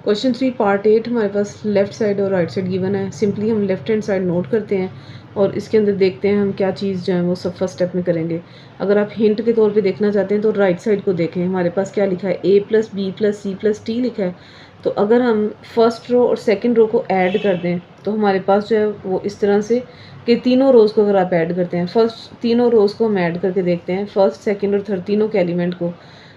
Question 3 part 8 हमारे पास लेफ्ट साइड और राइट साइड गिवन है। सिंपली हम लेफ्ट हैंड साइड नोट करते हैं और इसके अंदर देखते हैं हम क्या चीज़ जो है वो सब फर्स्ट स्टेप में करेंगे। अगर आप हिंट के तौर पे देखना चाहते हैं तो राइट साइड को देखें। हमारे पास क्या लिखा है, a plus b plus c plus t लिखा है। तो अगर हम फर्स्ट रो और सेकेंड रो को ऐड कर दें तो हमारे पास जो है वो इस तरह से कि तीनों रोज़ को अगर आप ऐड करते हैं, फर्स्ट तीनों रोज़ को हम ऐड करके देखते हैं, फर्स्ट सेकेंड और थर्ड तीनों के एलिमेंट को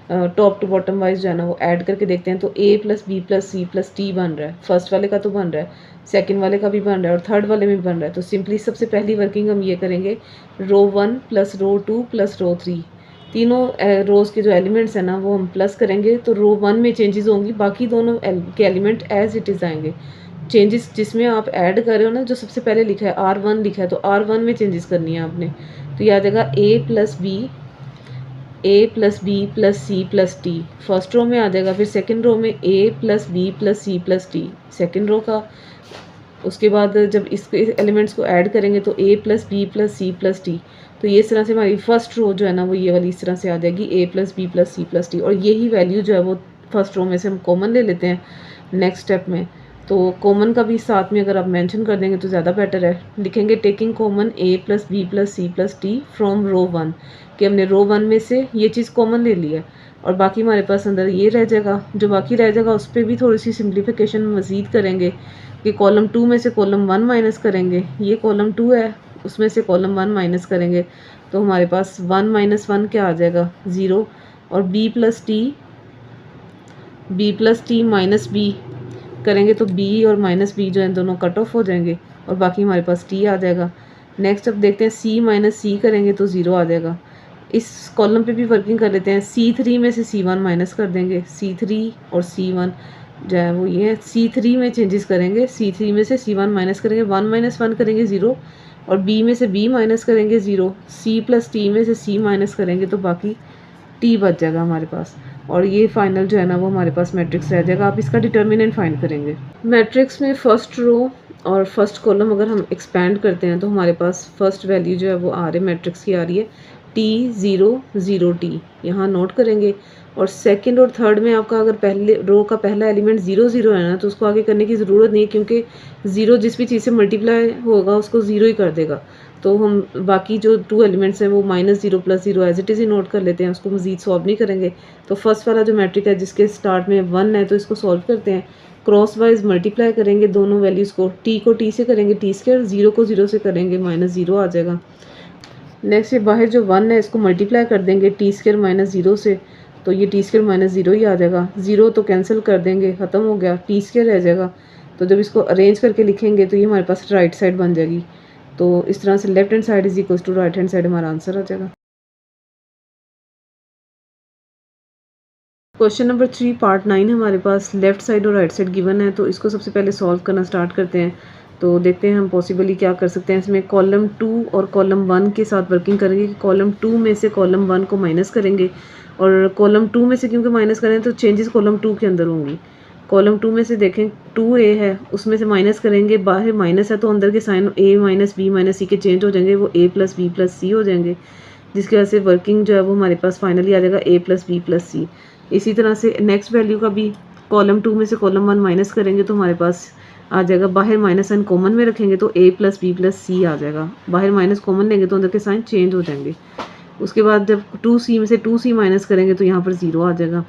टॉप टू बॉटम वाइज जो है ना वो ऐड करके देखते हैं, तो a plus b plus c plus t बन रहा है। फर्स्ट वाले का तो बन रहा है, सेकंड वाले का भी बन रहा है और थर्ड वाले में भी बन रहा है। तो सिंपली सबसे पहली वर्किंग हम ये करेंगे, रो 1 प्लस रो 2 प्लस रो 3 तीनों रोज़ के जो एलिमेंट्स हैं ना वो हम प्लस करेंगे तो रो 1 में चेंजेस होंगी, बाकी दोनों के एलिमेंट एज इट इज़ आएंगे। चेंजेस जिसमें आप ऐड कर रहे हो ना, जो सबसे पहले लिखा है R1 लिखा है तो R1 में चेंजेस करनी है आपने। तो ये आ जाएगा A+B+C+D फर्स्ट रो में आ जाएगा। फिर सेकंड रो में A+B+C+D सेकंड रो का। उसके बाद जब इसके एलिमेंट्स को ऐड करेंगे तो A+B+C+D। तो ये इस तरह से हमारी फर्स्ट रो जो है ना वो ये वाली इस तरह से आ जाएगी A+B+C+D। और यही वैल्यू जो है वो फर्स्ट रो में से हम कॉमन ले लेते हैं नेक्स्ट स्टेप में। तो कॉमन का भी साथ में अगर आप मेंशन कर देंगे तो ज़्यादा बेटर है। लिखेंगे taking common A+B+C+D from row 1, कि हमने रो 1 में से ये चीज़ कॉमन ले ली है और बाकी हमारे पास अंदर ये रह जाएगा। जो बाकी रह जाएगा उस पर भी थोड़ी सी सिंप्लीफिकेशन मज़ीद करेंगे कि कॉलम 2 में से कॉलम 1 माइनस करेंगे। ये कॉलम 2 है, उसमें से कॉलम 1 माइनस करेंगे तो हमारे पास 1 - 1 क्या आ जाएगा 0। और B+T माइनस B करेंगे तो B और माइनस B जो है दोनों कट ऑफ हो जाएंगे और बाकी हमारे पास T आ जाएगा। नेक्स्ट अब देखते हैं C - C करेंगे तो 0 आ जाएगा। इस कॉलम पे भी वर्किंग कर लेते हैं। C3 में से C1 माइनस कर देंगे। C3 और C1 जो है वो ये है। C3 में चेंजेस करेंगे, C3 में से C1 माइनस करेंगे, 1 - 1 करेंगे 0 और B में से B माइनस करेंगे 0। C+T में से C माइनस करेंगे तो बाकी T बच जाएगा हमारे पास। और ये फाइनल जो है ना वो हमारे पास मैट्रिक्स रह जाएगा। आप इसका डिटर्मिनेंट फाइंड करेंगे। मैट्रिक्स में फर्स्ट रो और फर्स्ट कॉलम अगर हम एक्सपैंड करते हैं तो हमारे पास फर्स्ट वैल्यू जो है वो आ रही है मैट्रिक्स की आ रही है T0 0T, यहाँ नोट करेंगे। और सेकंड और थर्ड में आपका अगर पहले रो का पहला एलिमेंट 0 0 है ना तो उसको आगे करने की ज़रूरत नहीं है, क्योंकि 0 जिस भी चीज़ से मल्टीप्लाई होगा उसको 0 ही कर देगा। तो हम बाकी जो 2 एलिमेंट्स हैं वो -0 +0 एज इट इज़ ही नोट कर लेते हैं, उसको मज़ीद सॉल्व नहीं करेंगे। तो फर्स्ट वाला जो मैट्रिक है जिसके स्टार्ट में 1 है तो इसको सॉल्व करते हैं। क्रॉस वाइज मल्टीप्लाई करेंगे दोनों वैल्यूज़ को T से करेंगे T², 0 को 0 से करेंगे -0 आ जाएगा। नेक्स्ट ये बाहर जो 1 है इसको मल्टीप्लाई कर देंगे T² - 0 से, तो ये T² - 0 ही आ जाएगा। 0 तो कैंसिल कर देंगे, ख़त्म हो गया, T² रह जाएगा। तो जब इसको अरेंज करके लिखेंगे तो ये हमारे पास राइट साइड बन जाएगी। तो इस तरह से left hand side is equal to right hand side हमारा आंसर आ जाएगा। क्वेश्चन नंबर 3 पार्ट 9 हमारे पास लेफ्ट साइड और राइट साइड गिवन है, तो इसको सबसे पहले सॉल्व करना स्टार्ट करते हैं। तो देखते हैं हम पॉसिबली क्या कर सकते हैं। इसमें कॉलम 2 और कॉलम 1 के साथ वर्किंग करेंगे। कॉलम 2 में से कॉलम 1 को माइनस करेंगे और कॉलम 2 में से क्योंकि माइनस करें तो चेंजेस कॉलम 2 के अंदर होंगी। कॉलम 2 में से देखें 2A है, उसमें से माइनस करेंगे, बाहर माइनस है तो अंदर के साइन A - B - C के चेंज हो जाएंगे, वो A+B+C हो जाएंगे, जिसकी वजह से वर्किंग जो है वो हमारे पास फाइनली आ जाएगा A+B+C। इसी तरह से नेक्स्ट वैल्यू का भी कॉलम 2 में से कॉलम 1 माइनस करेंगे तो हमारे पास आ जाएगा, बाहर माइनस साइन कॉमन में रखेंगे तो A+B+C आ जाएगा। बाहर माइनस कॉमन लेंगे तो अंदर के साइन चेंज हो जाएंगे। उसके बाद जब 2C में से 2C माइनस करेंगे तो यहाँ पर 0 आ जाएगा।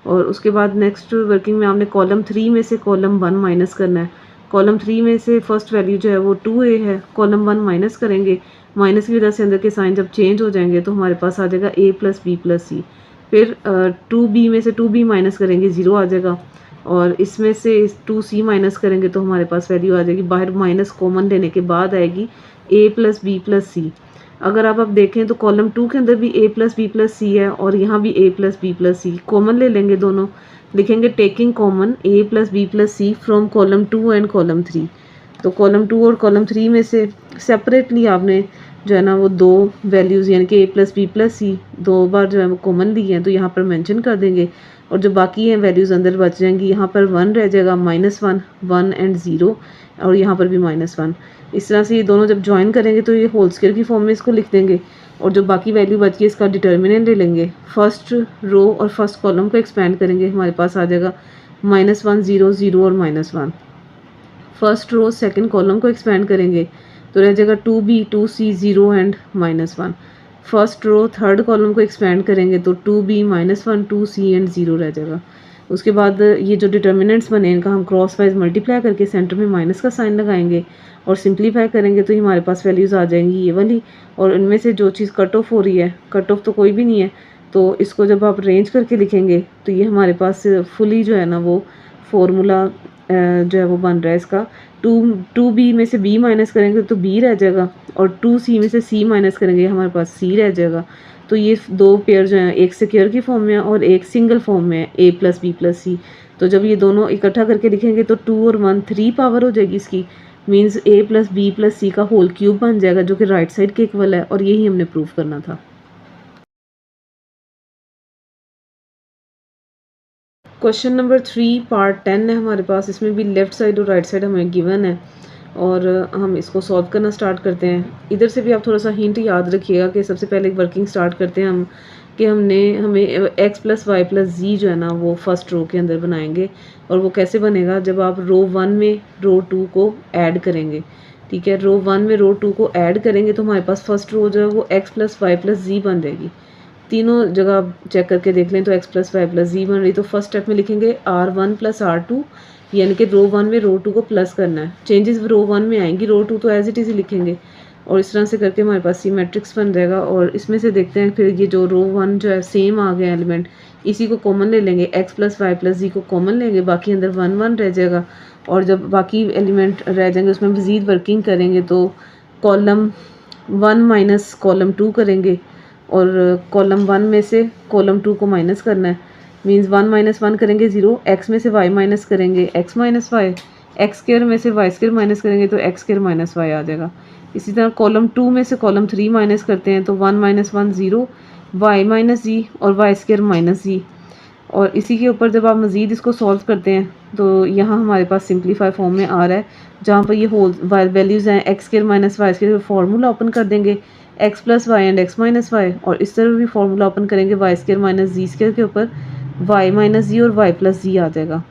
और उसके बाद नेक्स्ट वर्किंग में आपने कॉलम 3 में से कॉलम 1 माइनस करना है। कॉलम 3 में से फर्स्ट वैल्यू जो है वो 2A है, कॉलम 1 माइनस करेंगे, माइनस की वजह से अंदर के साइन जब चेंज हो जाएंगे तो हमारे पास आ जाएगा A+B+C। फिर 2B में से 2B माइनस करेंगे, 0 आ जाएगा। और इसमें से 2C माइनस करेंगे तो हमारे पास वैल्यू आ जाएगी, बाहर माइनस कॉमन लेने के बाद आएगी A+B+C। अगर आप अब देखें तो कॉलम 2 के अंदर भी A+B+C है और यहाँ भी A+B+C, कॉमन ले लेंगे दोनों। लिखेंगे taking common A+B+C from column 2 and column 3। तो कॉलम 2 और कॉलम 3 में से सेपरेटली आपने जो है ना वो दो वैल्यूज़ यानी कि A+B+C दो बार जो है वो कॉमन ली हैं तो यहाँ पर मेंशन कर देंगे। और जो बाकी हैं वैल्यूज़ अंदर बच जाएंगी, यहाँ पर 1 रह जाएगा, -1 1 एंड 0, और यहाँ पर भी -1। इस तरह से ये दोनों जब ज्वाइन करेंगे तो ये होल स्क्वायर की फॉर्म में इसको लिख देंगे और जो बाकी वैल्यू बच गई इसका डिटर्मिनेंट ले लेंगे। फर्स्ट रो और फर्स्ट कॉलम को एक्सपेंड करेंगे, हमारे पास आ जाएगा -1 0 0 और -1। फर्स्ट रो सेकंड कॉलम को एक्सपेंड करेंगे तो रह जाएगा 2B 2C 0 and -1। First row third column को एक्सपेंड करेंगे तो 2B -1 2C एंड 0 रह जाएगा। उसके बाद ये जो डिटर्मिनेंट्स बने इनका हम क्रॉस वाइज मल्टीप्लाई करके सेंटर में माइनस का साइन लगाएंगे और सिंप्लीफाई करेंगे तो हमारे पास वैल्यूज़ आ जाएंगी ये वाली। और इनमें से जो चीज़ कट ऑफ हो रही है, कट ऑफ तो कोई भी नहीं है, तो इसको जब आप अरेंज करके लिखेंगे तो ये हमारे पास फुली जो है ना वो फॉर्मूला जो है वो बन रहा है इसका। 2B में से B माइनस करेंगे तो B रह जाएगा और 2C में से C माइनस करेंगे हमारे पास C रह जाएगा। तो ये दो पेयर जो हैं एक सिक्योर की फॉर्म में है और एक सिंगल फॉर्म में है a प्लस बी प्लस सी। तो जब ये दोनों इकट्ठा करके लिखेंगे तो 2 और 1 3 पावर हो जाएगी इसकी, means a plus b plus c का होल क्यूब बन जाएगा जो कि राइट साइड के इक्वल है, और यही हमने प्रूव करना था। क्वेश्चन नंबर 3 पार्ट 10 है हमारे पास। इसमें भी लेफ़्ट साइड और राइट साइड हमें गिवन है और हम इसको सॉल्व करना स्टार्ट करते हैं। इधर से भी आप थोड़ा सा हिंट याद रखिएगा कि सबसे पहले वर्किंग स्टार्ट करते हैं हम कि हमें x प्लस वाई प्लस जी जो है ना वो फर्स्ट रो के अंदर बनाएंगे। और वो कैसे बनेगा, जब आप रो 1 में रो 2 को ऐड करेंगे। ठीक है, रो 1 में रो 2 को ऐड करेंगे तो हमारे पास फर्स्ट रो जो है वो x प्लस वाई प्लस जी बन जाएगी। तीनों जगह आप चेक करके देख लें तो x प्लस वाई प्लस जी बन रही। तो फर्स्ट स्टेप में लिखेंगे r1 प्लस r2, यानी कि रो 1 में रो 2 को प्लस करना है। चेंजेस रो 1 में आएंगी, रो 2 तो एज इट इज़ ही लिखेंगे और इस तरह से करके हमारे पास सी मैट्रिक्स बन जाएगा। और इसमें से देखते हैं फिर ये जो रो 1 जो है सेम आ गया एलिमेंट, इसी को कॉमन ले लेंगे, x प्लस वाई प्लस जी को कॉमन लेंगे, बाकी अंदर 1 1 रह जाएगा। और जब बाकी एलिमेंट रह जाएंगे उसमें मज़ीद वर्किंग करेंगे तो कॉलम 1 माइनस कॉलम 2 करेंगे और कॉलम 1 में से कॉलम 2 को माइनस करना है, मीन्स 1 माइनस 1 करेंगे 0, x में से y माइनस करेंगे x minus y, x square में से वाई स्क्वायर माइनस करेंगे तो एक्स स्क्वायर माइनस वाई आ जाएगा। इसी तरह कॉलम 2 में से कॉलम 3 माइनस करते हैं तो 1 माइनस 1 0, वाई माइनस जी और वाई स्क्वायर माइनस जी। और इसी के ऊपर जब आप मज़ीद इसको सॉल्व करते हैं तो यहाँ हमारे पास सिंप्लीफाई फॉर्म में आ रहा है, जहाँ पर ये होल वैल्यूज़ हैं x square minus Y square, formula open कर देंगे x plus y and x minus y, और इस तरह भी फार्मूला ओपन करेंगे y square minus z square के ऊपर y माइनस जी और y प्लस जी आ जाएगा।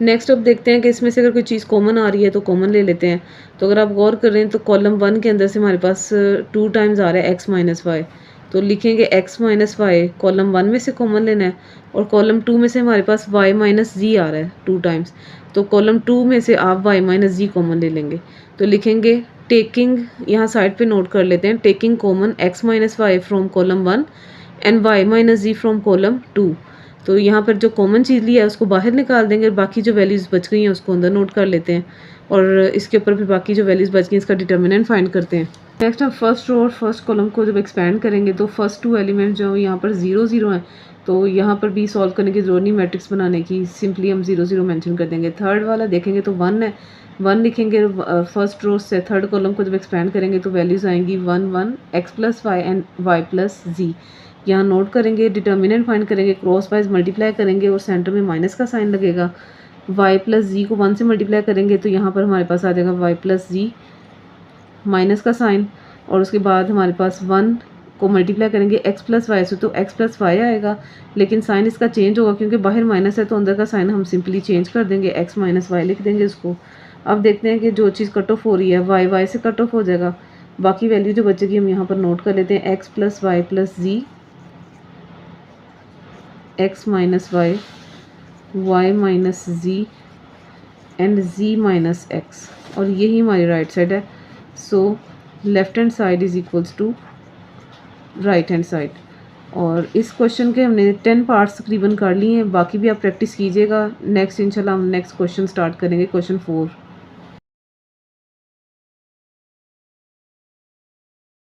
नेक्स्ट अब देखते हैं कि इसमें से अगर कोई चीज़ कॉमन आ रही है तो कॉमन ले लेते हैं। तो अगर आप गौर कर रहे हैं तो कॉलम 1 के अंदर से हमारे पास 2 टाइम्स आ रहा है x माइनस वाई, तो लिखेंगे x माइनस वाई, कॉलम 1 में से कॉमन लेना है, और कॉलम 2 में से हमारे पास y माइनस जी आ रहा है 2 टाइम्स, तो कॉलम 2 में से आप y माइनस जी कॉमन ले लेंगे। तो लिखेंगे टेकिंग, यहाँ साइड पे नोट कर लेते हैं, taking common x minus y from column 1 and y minus z from column 2। तो यहाँ पर जो कॉमन चीज़ लिया है उसको बाहर निकाल देंगे और बाकी जो वैल्यूज़ बच गई हैं उसको अंदर नोट कर लेते हैं, और इसके ऊपर फिर बाकी जो वैल्यूज़ बच गई इसका डिटर्मिनेंट फाइंड करते हैं। नेक्स्ट हम फर्स्ट रो और फर्स्ट कॉलम को जब एक्सपेंड करेंगे तो फर्स्ट 2 एलिमेंट जो यहाँ पर 0 0 हैं, तो यहाँ पर भी सॉल्व करने की जरूरत नहीं मैट्रिक्स बनाने की, सिंपली हम 0 0 मेंशन कर देंगे। थर्ड वाला देखेंगे तो 1 है, 1 लिखेंगे फर्स्ट रो से थर्ड कॉलम को जब एक्सपेंड करेंगे तो वैल्यूज़ आएंगी 1 1 x plus y and y plus z. यहाँ नोट करेंगे, डिटर्मिनेंट फाइंड करेंगे, क्रॉस वाइज मल्टीप्लाई करेंगे और सेंटर में माइनस का साइन लगेगा। y प्लस जी को 1 से मल्टीप्लाई करेंगे तो यहाँ पर हमारे पास आ जाएगा y प्लस जी माइनस का साइन, और उसके बाद हमारे पास 1 को मल्टीप्लाई करेंगे x प्लस वाई से तो x प्लस वाई आएगा, लेकिन साइन इसका चेंज होगा क्योंकि बाहर माइनस है तो अंदर का साइन हम सिंपली चेंज कर देंगे, x माइनस वाई लिख देंगे उसको। अब देखते हैं कि जो चीज़ कट ऑफ हो रही है y से कट ऑफ हो जाएगा, बाकी वैल्यू जो बचेगी हम यहाँ पर नोट कर लेते हैं, x plus y plus z, x minus y, y minus z and z minus x, और यही हमारी राइट साइड है। So left hand side is equals to right hand side. और इस क्वेश्चन के हमने 10 पार्ट्स तकरीबन कर लिए हैं, बाकी भी आप प्रैक्टिस कीजिएगा। नेक्स्ट इंशाल्लाह हम नेक्स्ट क्वेश्चन स्टार्ट करेंगे, क्वेश्चन 4।